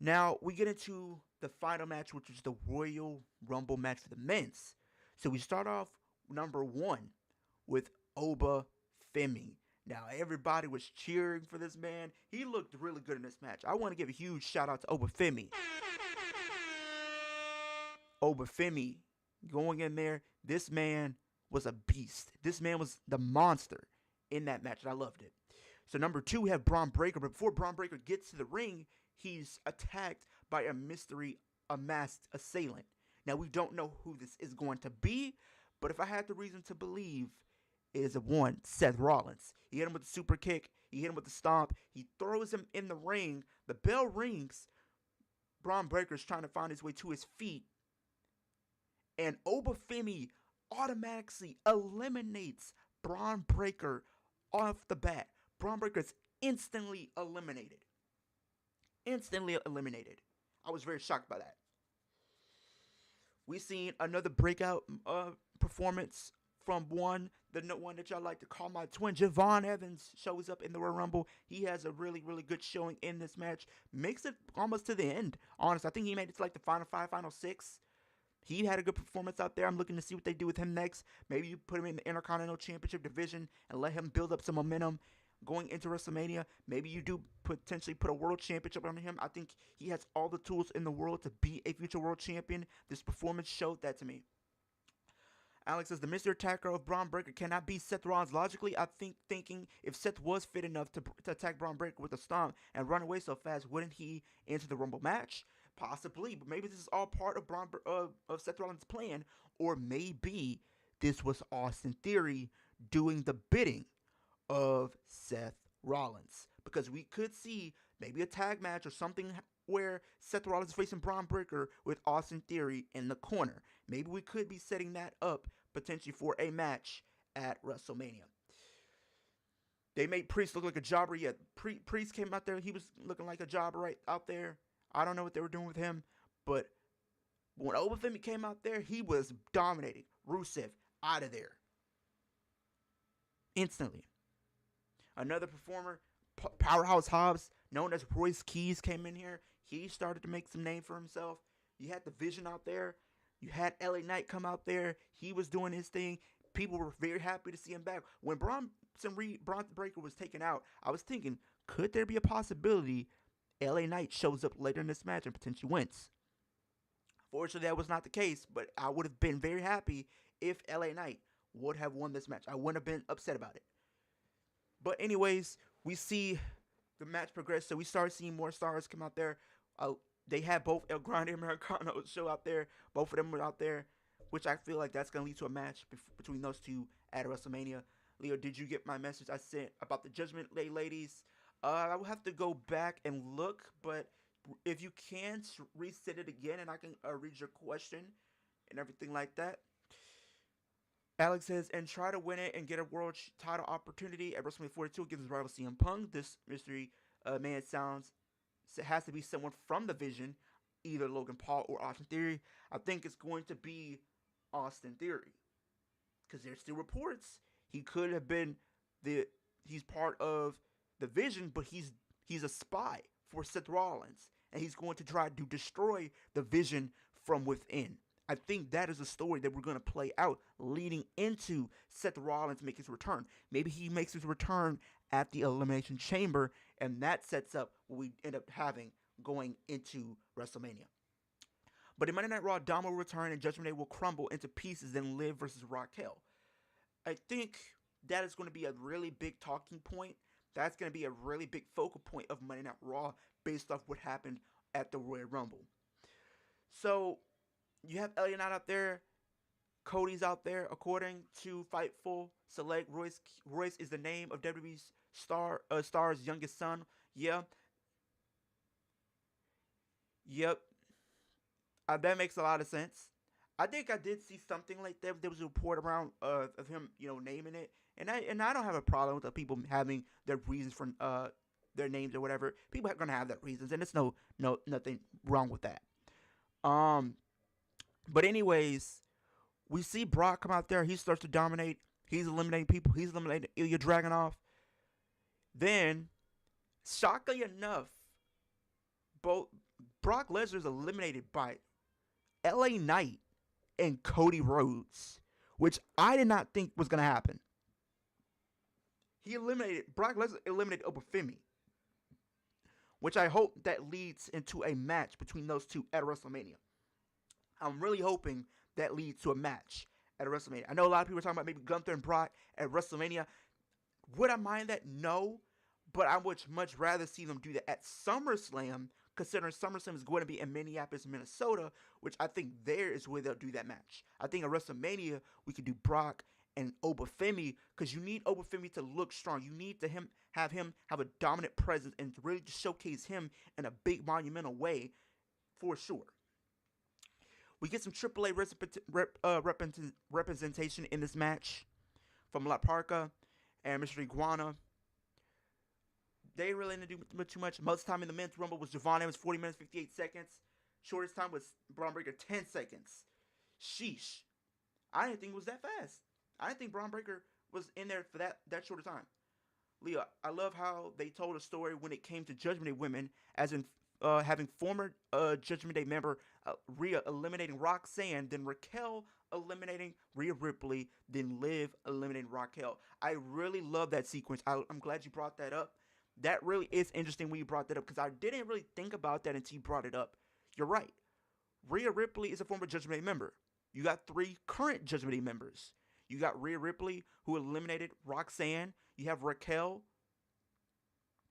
S1: Now we get into the final match, which is the Royal Rumble match for the men's. So we start off number 1 with Oba Femi. Now everybody was cheering for this man. He looked really good in this match. I want to give a huge shout out to Oba Femi. Oba Femi going in there. This man was a beast. This man was the monster in that match, and I loved it. So number 2, we have Bron Breakker. But before Bron Breakker gets to the ring, he's attacked by a masked assailant. Now, we don't know who this is going to be, but if I had the reason to believe, it is Seth Rollins. He hit him with the super kick. He hit him with the stomp. He throws him in the ring. The bell rings. Bron Breakker's trying to find his way to his feet. And Oba Femi automatically eliminates Bron Breakker off the bat. Bron Breakker is instantly eliminated. Instantly eliminated. I was very shocked by that. We seen another breakout performance from the one that y'all like to call my twin. Javon Evans shows up in the Royal Rumble. He has a really, really good showing in this match. Makes it almost to the end. Honest, I think he made it to like the final five, final six. He had a good performance out there. I'm looking to see what they do with him next. Maybe you put him in the Intercontinental Championship division and let him build up some momentum going into WrestleMania. Maybe you do potentially put a World Championship on him. I think he has all the tools in the world to be a future World Champion. This performance showed that to me. Alex says the Mr. Attacker of Braun Breaker cannot be Seth Rollins. Logically, I think thinking if Seth was fit enough to attack Braun Breaker with a stomp and run away so fast, wouldn't he enter the Rumble match? Possibly, but maybe this is all part of of Seth Rollins' plan, or maybe this was Austin Theory doing the bidding of Seth Rollins, because we could see maybe a tag match or something where Seth Rollins is facing Braun Breaker with Austin Theory in the corner. Maybe we could be setting that up potentially for a match at WrestleMania. They made Priest look like a jobber. Yeah, Priest came out there. He was looking like a jobber right out there. I don't know what they were doing with him, but when Obafemi came out there, he was dominating. Rusev out of there instantly. Another performer, Powerhouse Hobbs, known as Royce Keys, came in here. He started to make some name for himself. You had the Vision out there. You had LA Knight come out there. He was doing his thing. People were very happy to see him back. When Braun Breaker was taken out, I was thinking, could there be a possibility LA Knight shows up later in this match and potentially wins? Fortunately, that was not the case, but I would have been very happy if LA Knight would have won this match. I wouldn't have been upset about it. But anyways, we see the match progress. So we start seeing more stars come out there. They had both El Grande Americano show out there. Both of them were out there, which I feel like that's going to lead to a match between those two at WrestleMania. Leo, did you get my message I sent about the Judgment Day ladies? I will have to go back and look, but if you can, reset it again and I can read your question and everything like that. Alex says, and try to win it and get a world title opportunity at WrestleMania 42 against his rival CM Punk. This mystery man has to be someone from the Vision, either Logan Paul or Austin Theory. I think it's going to be Austin Theory, because there's still reports he could have been he's part of the Vision, but he's a spy for Seth Rollins, and he's going to try to destroy the Vision from within. I think that is a story that we're going to play out leading into Seth Rollins making his return. Maybe he makes his return at the Elimination Chamber, and that sets up what we end up having going into WrestleMania. But in Monday Night Raw, Dom will return and Judgment Day will crumble into pieces in Liv versus Raquel. I think that is going to be a really big talking point. That's going to be a really big focal point of Monday Night Raw based off what happened at the Royal Rumble. So you have LA Knight out there. Cody's out there. According to Fightful Select, Royce is the name of WWE's star's youngest son. Yeah. Yep. That makes a lot of sense. I think I did see something like that. There was a report around of him, naming it, and I don't have a problem with the people having their reasons for their names or whatever. People are gonna have their reasons, and there's nothing wrong with that. But anyways, we see Brock come out there. He starts to dominate. He's eliminating people. He's eliminating Ilya Dragunov. Then, shockingly enough, both Brock Lesnar is eliminated by LA Knight and Cody Rhodes, which I did not think was going to happen. Brock Lesnar eliminated Obafemi, which I hope that leads into a match between those two at WrestleMania. I'm really hoping that leads to a match at WrestleMania. I know a lot of people are talking about maybe Gunther and Brock at WrestleMania. Would I mind that? No. But I would much rather see them do that at SummerSlam, considering SummerSlam is going to be in Minneapolis, Minnesota, which I think there is where they'll do that match. I think at WrestleMania, we could do Brock and Obafemi, because you need Obafemi to look strong. You need to have him have a dominant presence and to really showcase him in a big, monumental way for sure. We get some AAA representation in this match from La Parka and Mr. Iguana. They really didn't do too much. Most time in the men's rumble was Javon Evans, 40 minutes, 58 seconds. Shortest time was Braun Breaker, 10 seconds. Sheesh. I didn't think it was that fast. I didn't think Braun Breaker was in there for that short of time. Leah, I love how they told a story when it came to Judgment Day women, as in having former Judgment Day member Rhea eliminating Roxanne, then Raquel eliminating Rhea Ripley, then Liv eliminating Raquel. I really love that sequence. I'm glad you brought that up. That really is interesting when you brought that up because I didn't really think about that until you brought it up. You're right. Rhea Ripley is a former Judgment Day member. You got 3 current Judgment Day members. You got Rhea Ripley, who eliminated Roxanne. You have Raquel.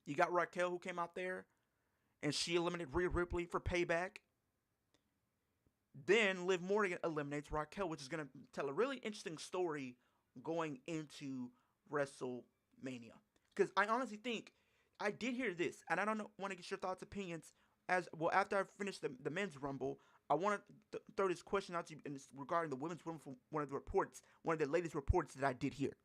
S1: You got Raquel, who came out there, and she eliminated Rhea Ripley for payback. Then Liv Morgan eliminates Raquel, which is going to tell a really interesting story going into WrestleMania. Because I honestly think, I did hear this, and I don't want to get your thoughts, opinions, as well, after I finish the men's Rumble, I want to throw this question out to you regarding the women's Rumble from one of the latest reports that I did hear.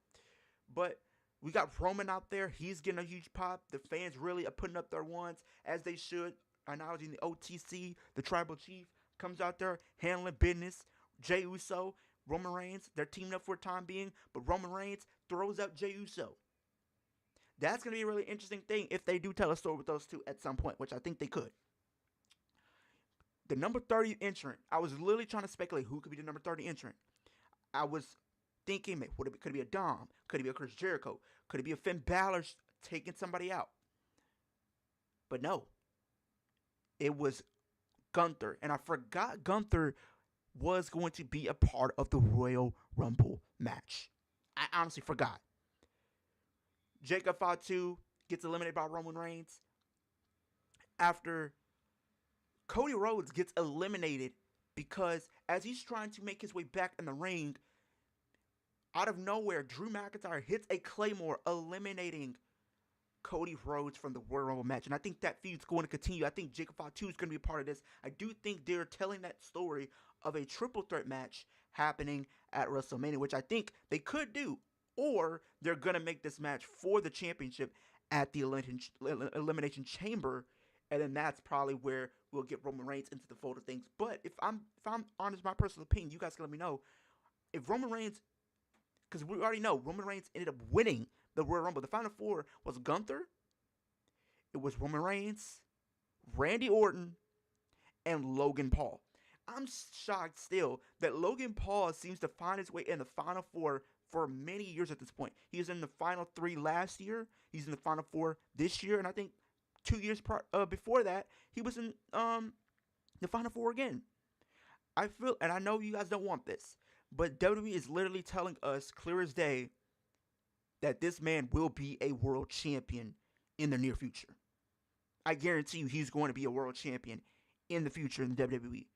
S1: But we got Roman out there. He's getting a huge pop. The fans really are putting up their ones, as they should. Acknowledging the OTC, the Tribal Chief, comes out there handling business. Jey Uso, Roman Reigns, they're teaming up for a time being, but Roman Reigns throws out Jey Uso. That's going to be a really interesting thing if they do tell a story with those two at some point, which I think they could. The number 30 entrant, I was literally trying to speculate who could be the number 30 entrant. I was thinking, could it be a Dom? Could it be a Chris Jericho? Could it be a Finn Balor taking somebody out? But no. It was Gunther. And I forgot Gunther was going to be a part of the Royal Rumble match. I honestly forgot. Jacob Fatu gets eliminated by Roman Reigns after Cody Rhodes gets eliminated because as he's trying to make his way back in the ring, out of nowhere, Drew McIntyre hits a Claymore, eliminating Cody Rhodes from the Royal Rumble match. And I think that feud's going to continue. I think Jacob Fatu is going to be a part of this. I do think they're telling that story of a triple threat match happening at WrestleMania, which I think they could do. Or they're going to make this match for the championship at the Elimination Chamber. And then that's probably where we'll get Roman Reigns into the fold of things. But if I'm honest, my personal opinion, you guys can let me know. If Roman Reigns, because we already know Roman Reigns ended up winning the Royal Rumble. The Final Four was Gunther, it was Roman Reigns, Randy Orton, and Logan Paul. I'm shocked still that Logan Paul seems to find his way in the Final Four for many years at this point. He was in the Final 3 last year. He's in the Final 4 this year. And I think 2 years before that, he was in the Final 4 again. I feel, and I know you guys don't want this, but WWE is literally telling us clear as day that this man will be a world champion in the near future. I guarantee you he's going to be a world champion in the future in the WWE.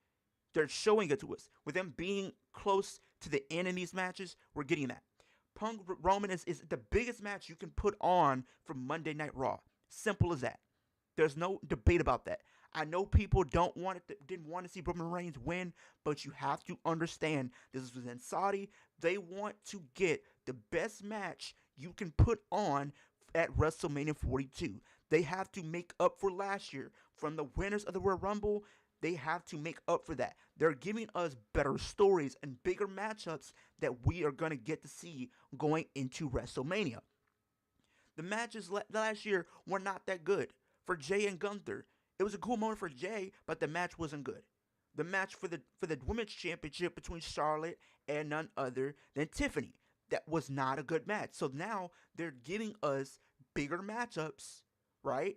S1: They're showing it to us. With them being close to the end in these matches, we're getting that. Punk Roman is the biggest match you can put on for Monday Night Raw. Simple as that. There's no debate about that. I know people didn't want to see Roman Reigns win, but you have to understand this was in Saudi. They want to get the best match you can put on at WrestleMania 42. They have to make up for last year. From the winners of the Royal Rumble, they have to make up for that. They're giving us better stories and bigger matchups that we are going to get to see going into WrestleMania. The matches last year were not that good for Jey and Gunther. It was a cool moment for Jey, but the match wasn't good. The match for the Women's Championship between Charlotte and none other than Tiffany, that was not a good match. So now they're giving us bigger matchups, right?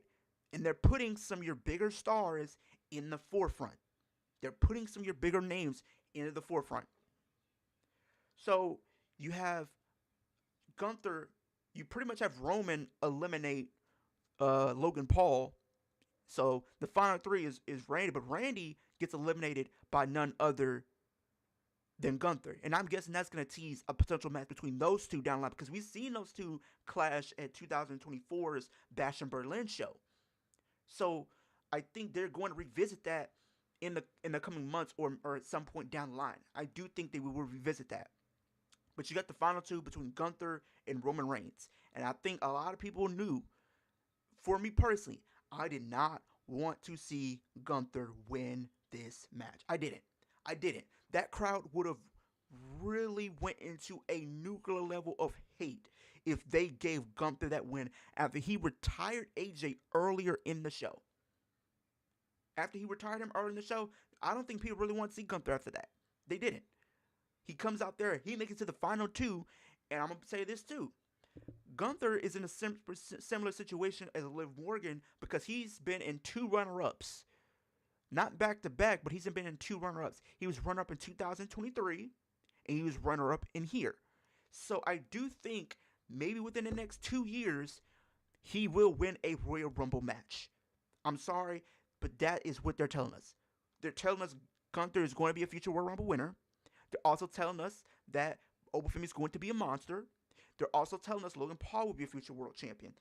S1: And they're putting some of your bigger stars in the forefront. They're putting some of your bigger names into the forefront. So you have Gunther, you pretty much have Roman eliminate Logan Paul. So the final 3 is Randy, but Randy gets eliminated by none other than Gunther. And I'm guessing that's going to tease a potential match between those two down the line, because we've seen those two clash at 2024's Bash in Berlin show. So I think they're going to revisit that in the coming months or at some point down the line. I do think they will revisit that. But you got the final 2 between Gunther and Roman Reigns. And I think a lot of people knew, for me personally, I did not want to see Gunther win this match. I didn't. That crowd would have really went into a nuclear level of hate if they gave Gunther that win after he retired AJ earlier in the show. After he retired him earlier in the show, I don't think people really want to see Gunther after that. They didn't. He comes out there, he makes it to the final two, and I'm going to say this too. Gunther is in a similar situation as Liv Morgan because he's been in two runner-ups. Not back-to-back, but he's been in two runner-ups. He was runner-up in 2023, and he was runner-up in here. So I do think maybe within the next 2 years, he will win a Royal Rumble match. I'm sorry, but that is what they're telling us. They're telling us Gunther is going to be a future Royal Rumble winner. They're also telling us that Obafemi is going to be a monster. They're also telling us Logan Paul will be a future world champion.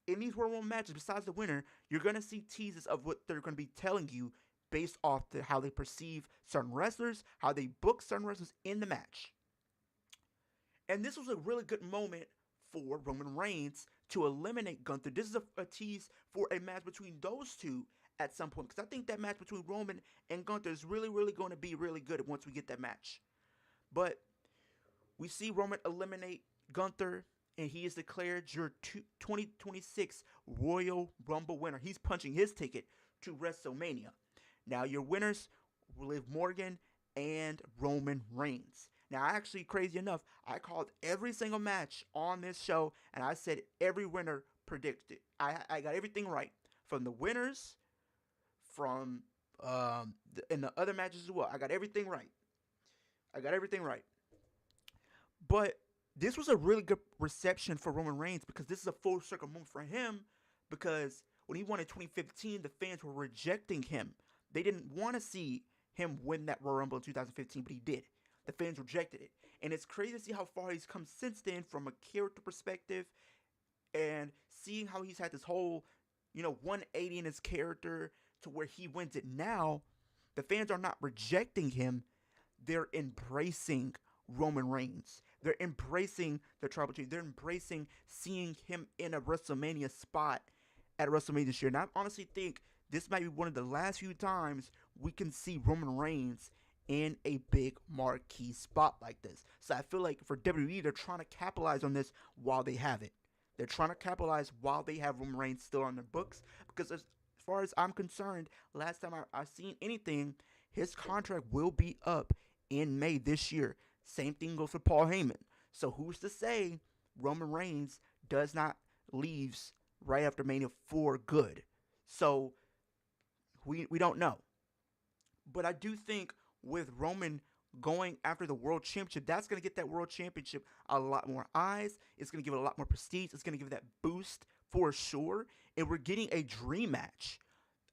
S1: In these Royal Rumble matches, besides the winner, you're going to see teases of what they're going to be telling you based off how they perceive certain wrestlers, how they book certain wrestlers in the match. And this was a really good moment for Roman Reigns to eliminate Gunther. This is a tease for a match between those two at some point, because I think that match between Roman and Gunther is really, really going to be really good once we get that match. But we see Roman eliminate Gunther, and he is declared your 2026 Royal Rumble winner. He's punching his ticket to WrestleMania. Now, your winners, Liv Morgan and Roman Reigns. Now, actually, crazy enough, I called every single match on this show, and I said every winner predicted. I got everything right. From the winners, from in the other matches as well. I got everything right. But this was a really good reception for Roman Reigns because this is a full circle moment for him, because when he won in 2015, the fans were rejecting him. They didn't want to see him win that Royal Rumble in 2015, but he did. The fans rejected it. And it's crazy to see how far he's come since then from a character perspective, and seeing how he's had this whole, 180 in his character to where he wins it now. The fans are not rejecting him. They're embracing Roman Reigns. They're embracing the Tribal Chief. They're embracing seeing him in a WrestleMania spot at WrestleMania this year. And I honestly think this might be one of the last few times we can see Roman Reigns in a big marquee spot like this. So I feel like for WWE, they're trying to capitalize on this while they have it. They're trying to capitalize while they have Roman Reigns still on their books. Because as far as I'm concerned, last time I've seen anything, his contract will be up in May this year. Same thing goes for Paul Heyman. So who's to say Roman Reigns does not leaves right after Mania for good? So we don't know. But I do think with Roman going after the World Championship, that's going to get that World Championship a lot more eyes. It's going to give it a lot more prestige. It's going to give it that boost for sure. And we're getting a dream match.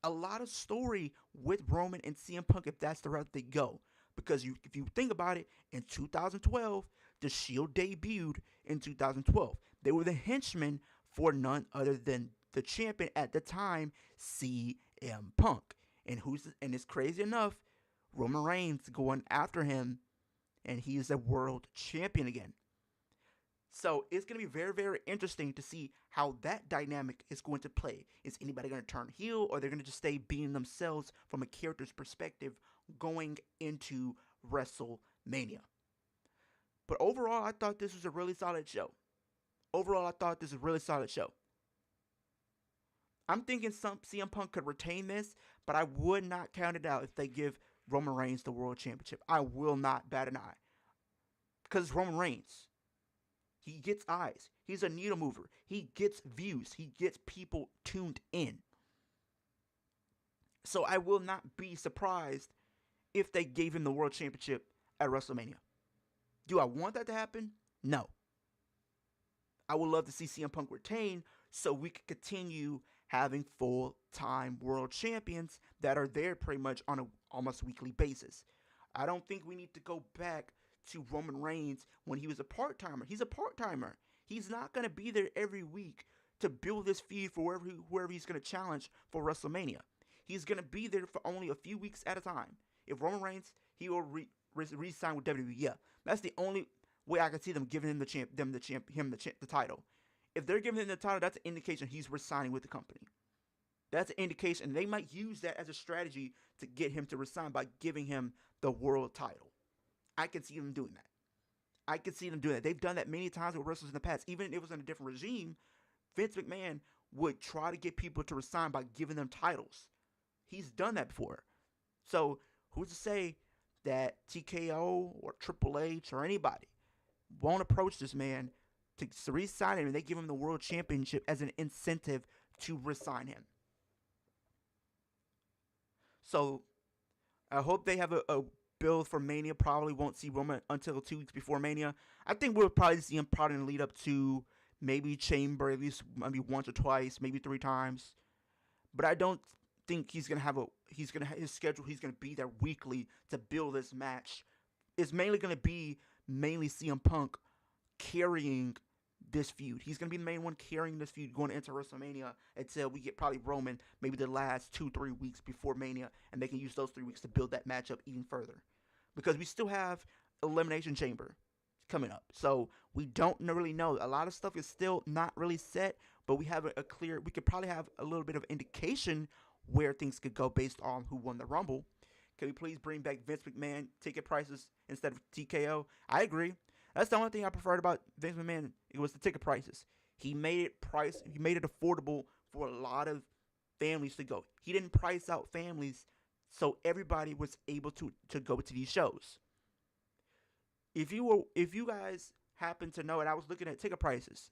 S1: A lot of story with Roman and CM Punk if that's the route they go. Because if you think about it, in 2012, the Shield debuted in 2012. They were the henchmen for none other than the champion at the time, CM Punk. And it's crazy enough, Roman Reigns going after him, and he is a world champion again. So it's going to be very, very interesting to see how that dynamic is going to play. Is anybody going to turn heel, or they're going to just stay being themselves from a character's perspective going into WrestleMania? But overall, I thought this was a really solid show. I'm thinking CM Punk could retain this, but I would not count it out if they give Roman Reigns the World Championship. I will not bat an eye. Because it's Roman Reigns. He gets eyes. He's a needle mover. He gets views. He gets people tuned in. So I will not be surprised if they gave him the World Championship at WrestleMania. Do I want that to happen? No. I would love to see CM Punk retain so we can continue having full-time world champions that are there pretty much on a almost weekly basis. I don't think we need to go back to Roman Reigns when he was a part-timer. He's a part-timer. He's not going to be there every week to build this feud for whoever he's going to challenge for WrestleMania. He's going to be there for only a few weeks at a time. If Roman Reigns, he will re-sign with WWE. Yeah, that's the only way I can see them giving him the title. If they're giving him the title, that's an indication he's resigning with the company. That's an indication. They might use that as a strategy to get him to resign by giving him the world title. I can see them doing that. I can see them doing that. They've done that many times with wrestlers in the past. Even if it was in a different regime, Vince McMahon would try to get people to resign by giving them titles. He's done that before. So who's to say that TKO or Triple H or anybody won't approach this man to re-sign him, and they give him the world championship as an incentive to resign him? So I hope they have a build for Mania. Probably won't see Roman until 2 weeks before Mania. I think we'll probably see him probably in the lead up to maybe Chamber at least maybe once or twice, maybe 3 times. But I don't think he's gonna have his schedule. He's gonna be there weekly to build this match. It's mainly gonna be mainly CM Punk carrying this feud. He's gonna be the main one carrying this feud going into WrestleMania until we get probably Roman maybe the last 2-3 weeks before Mania, and they can use those 3 weeks to build that matchup even further, because we still have Elimination Chamber coming up. So we don't really know. A lot of stuff is still not really set, but we have a clear. We could probably have a little bit of indication where things could go based on who won the Rumble. Can we please bring back Vince McMahon ticket prices instead of TKO? I agree. That's the only thing I preferred about Vince McMahon. It was the ticket prices. He made it affordable for a lot of families to go. He didn't price out families, so everybody was able to go to these shows. If you guys happen to know, and I was looking at ticket prices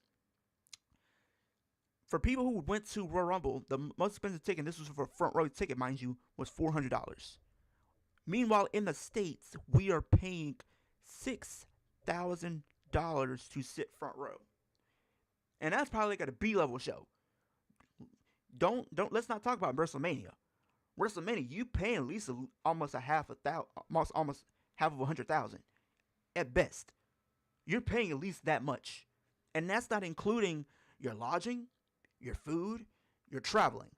S1: for people who went to Royal Rumble, the most expensive ticket, and this was for a front row ticket, mind you, was $400. Meanwhile, in the States, we are paying $6,000 to sit front row, and that's probably like at a B-level show. Don't let's not talk about WrestleMania. WrestleMania, you paying at least almost almost half of 100,000 at best. You're paying at least that much, and that's not including your lodging, your food, your traveling.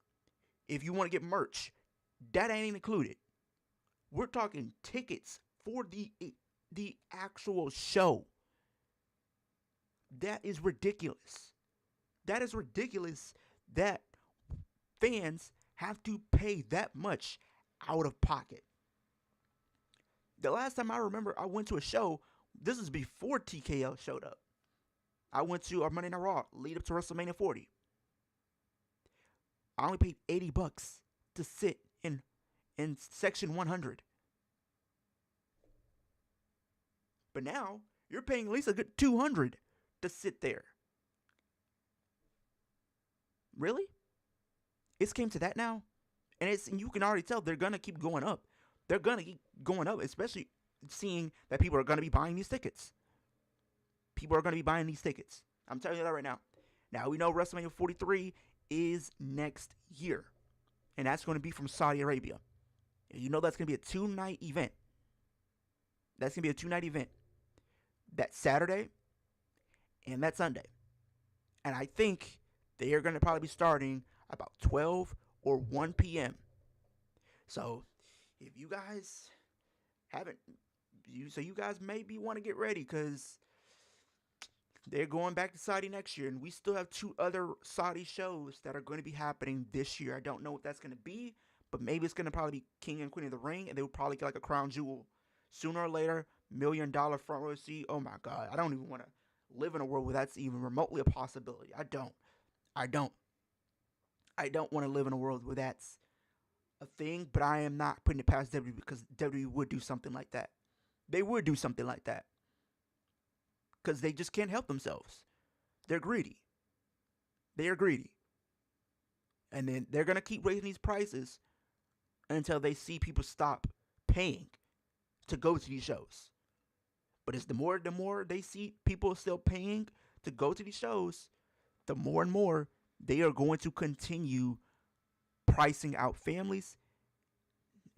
S1: If you want to get merch, that ain't included. We're talking tickets for the actual show. That is ridiculous. That is ridiculous that fans have to pay that much out of pocket. The last time I remember I went to a show, this is before TKO showed up. I went to our Monday Night Raw, lead up to WrestleMania 40. I only paid $80 to sit in section 100. But now you're paying at least a good $200 to sit there. Really? It's came to that now, and you can already tell they're gonna keep going up. They're gonna keep going up, especially seeing that people are gonna be buying these tickets. People are gonna be buying these tickets. I'm telling you that right now. Now we know WrestleMania 43 is next year, and that's going to be from Saudi Arabia. And you know that's going to be a 2-night event. That's going to be a 2-night event. That Saturday and that Sunday. And I think they are going to probably be starting about 12 or 1 p.m. So if you guys haven't, you guys maybe want to get ready, because they're going back to Saudi next year, and we still have 2 other Saudi shows that are going to be happening this year. I don't know what that's going to be, but maybe it's going to probably be King and Queen of the Ring, and they will probably get like a crown jewel. Sooner or later, $1 million front row seat. Oh my God, I don't even want to live in a world where that's even remotely a possibility. I don't want to live in a world where that's a thing, but I am not putting it past WWE, because WWE would do something like that. They would do something like that, because they just can't help themselves. They're greedy. They are greedy. And then they're going to keep raising these prices until they see people stop paying to go to these shows. But it's the more they see people still paying to go to these shows, the more and more they are going to continue pricing out families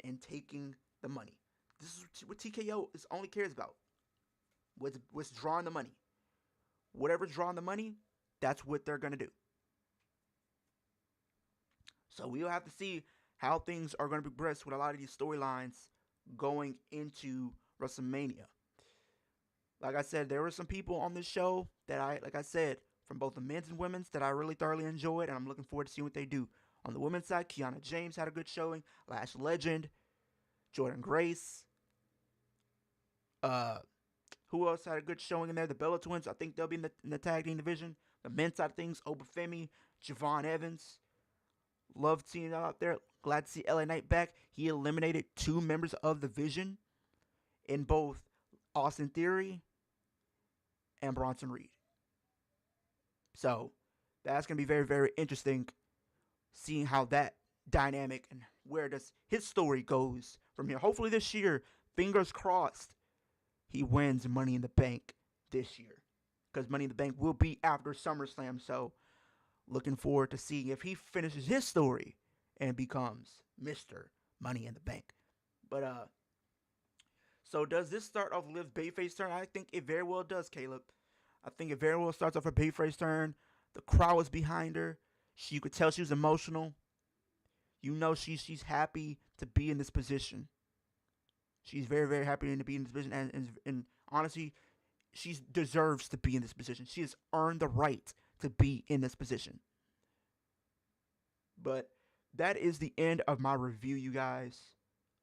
S1: and taking the money. This is what TKO only cares about. What's drawing the money. Whatever's drawing the money, that's what they're going to do. So we'll have to see how things are going to progress with a lot of these storylines going into WrestleMania. Like I said, there were some people on this show that like I said, from both the men's and women's, that I really thoroughly enjoyed, and I'm looking forward to seeing what they do. On the women's side, Kiana James had a good showing. Lash Legend, Jordan Grace, Uh, who else had a good showing in there? The Bella Twins. I think they'll be in the tag team division. The men's side of things, Obafemi, Javon Evans. Love seeing that out there. Glad to see LA Knight back. He eliminated 2 members of the Vision in both Austin Theory and Bronson Reed. So that's going to be very, very interesting seeing how that dynamic and where does his story goes from here. Hopefully this year, fingers crossed, he wins Money in the Bank this year. Because Money in the Bank will be after SummerSlam. So looking forward to seeing if he finishes his story and becomes Mr. Money in the Bank. But so does this start off Liv Bayface's turn? I think it very well does, Caleb. I think it very well starts off her Bayface's turn. The crowd was behind her. You could tell she was emotional. You know she's happy to be in this position. She's very, very happy to be in this position. And honestly, she deserves to be in this position. She has earned the right to be in this position. But that is the end of my review, you guys.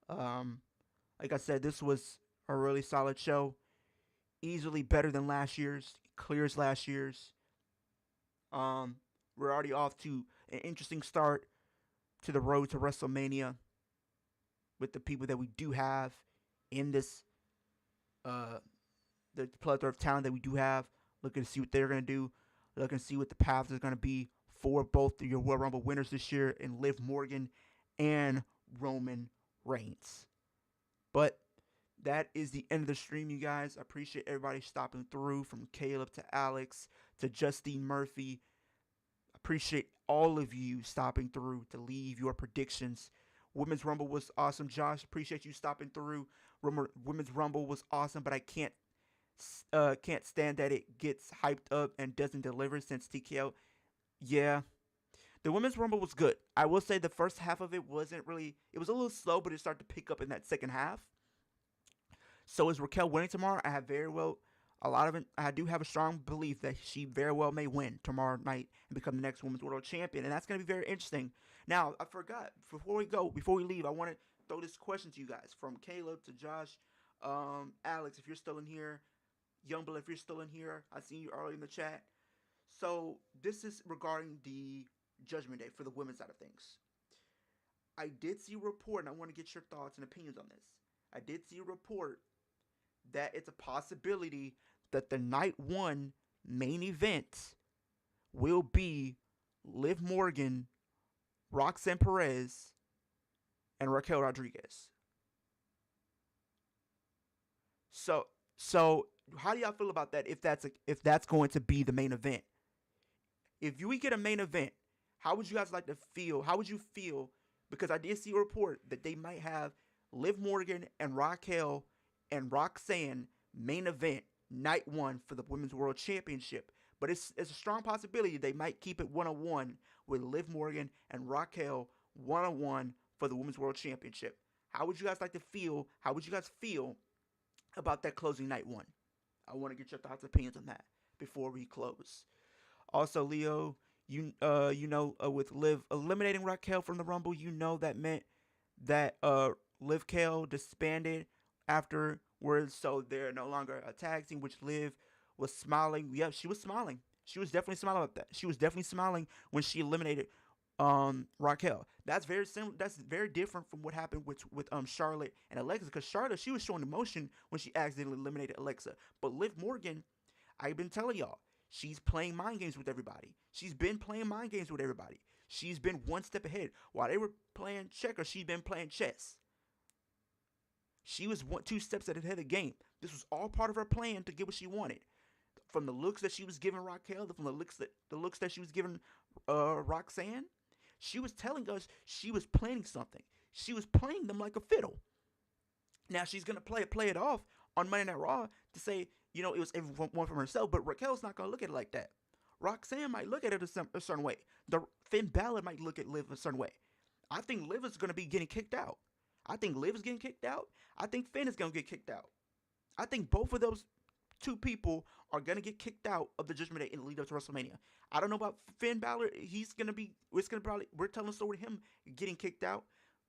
S1: Like I said, this was a really solid show. Easily better than last year's. Clears last year's. We're already off to an interesting start to the road to WrestleMania with the people that we do have in this the plethora of talent that we do have. Looking to see what they're going to do. Looking to see what the path is going to be for both your Royal Rumble winners this year in Liv Morgan and Roman Reigns. But that is the end of the stream, you guys. I appreciate everybody stopping through, from Caleb to Alex to Justine Murphy. Appreciate all of you stopping through to leave your predictions. Women's Rumble was awesome. Josh, appreciate you stopping through. Women's Rumble was awesome, but I can't stand that it gets hyped up and doesn't deliver since TKO. Yeah. The Women's Rumble was good. I will say the first half of it wasn't really, it was a little slow, but it started to pick up in that second half. So is Raquel winning tomorrow? I do have a strong belief that she very well may win tomorrow night and become the next Women's World Champion. And that's going to be very interesting. Now, I forgot, before we leave, I want to throw this question to you guys from Caleb to Josh. Alex, if you're still in here. Youngblood, if you're still in here. I seen you earlier in the chat. So this is regarding the Judgment Day for the women's side of things. I did see a report, and I want to get your thoughts and opinions on this. I did see a report that it's a possibility that the night one main event will be Liv Morgan, Roxanne Perez, and Raquel Rodriguez. So how do y'all feel about that? If that's going to be the main event, if we get a main event, how would you guys like to feel? How would you feel? Because I did see a report that they might have Liv Morgan and Raquel and Roxanne main event night one for the Women's World Championship. But it's a strong possibility they might keep it 1-on-1 with Liv Morgan and Raquel 1-on-1 for the Women's World Championship. How would you guys like to feel? How would you guys feel about that closing night one? I want to get your thoughts and opinions on that before we close. Also, Leo, with Liv eliminating Raquel from the Rumble, that meant that Liv Kel disbanded afterwards, so they're no longer a tag team, which Liv was smiling. Yep, she was smiling. She was definitely smiling about that. She was definitely smiling when she eliminated Raquel. That's very similar. That's very different from what happened with Charlotte and Alexa, because Charlotte, she was showing emotion when she accidentally eliminated Alexa. But Liv Morgan, I've been telling y'all, she's playing mind games with everybody. She's been playing mind games with everybody. She's been one step ahead. While they were playing checkers, she's been playing chess. She was 2 steps ahead of the game. This was all part of her plan to get what she wanted. From the looks that she was giving Raquel, from the looks that she was giving Roxanne, she was telling us she was planning something. She was playing them like a fiddle. Now she's gonna play it off on Monday Night Raw to say, it was everyone from herself, but Raquel's not gonna look at it like that. Roxanne might look at it a certain way. Finn Balor might look at Liv a certain way. I think Liv is gonna be getting kicked out. I think Liv is getting kicked out. I think Finn is gonna get kicked out. I think both of those 2 people are going to get kicked out of the Judgment Day in the lead up to WrestleMania. I don't know about Finn Balor. We're telling a story of him getting kicked out.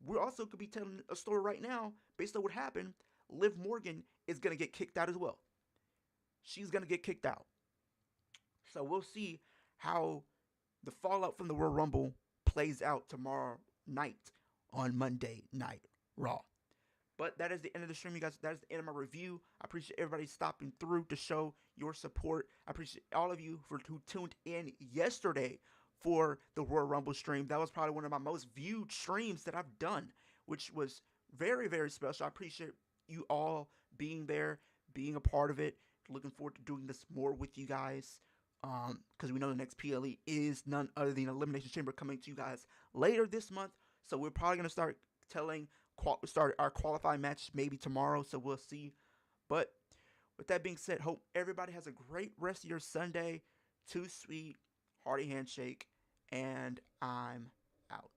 S1: We also could be telling a story right now, based on what happened. Liv Morgan is going to get kicked out as well. She's going to get kicked out. So we'll see how the fallout from the Royal Rumble plays out tomorrow night on Monday Night Raw. But that is the end of the stream, you guys. That is the end of my review. I appreciate everybody stopping through to show your support. I appreciate all of you who tuned in yesterday for the Royal Rumble stream. That was probably one of my most viewed streams that I've done, which was very, very special. I appreciate you all being there, being a part of it. Looking forward to doing this more with you guys. Because we know the next PLE is none other than Elimination Chamber coming to you guys later this month. So we're probably going to start our qualifying match maybe tomorrow. So we'll see. But with that being said, hope everybody has a great rest of your Sunday. Too sweet, hearty handshake, and I'm out.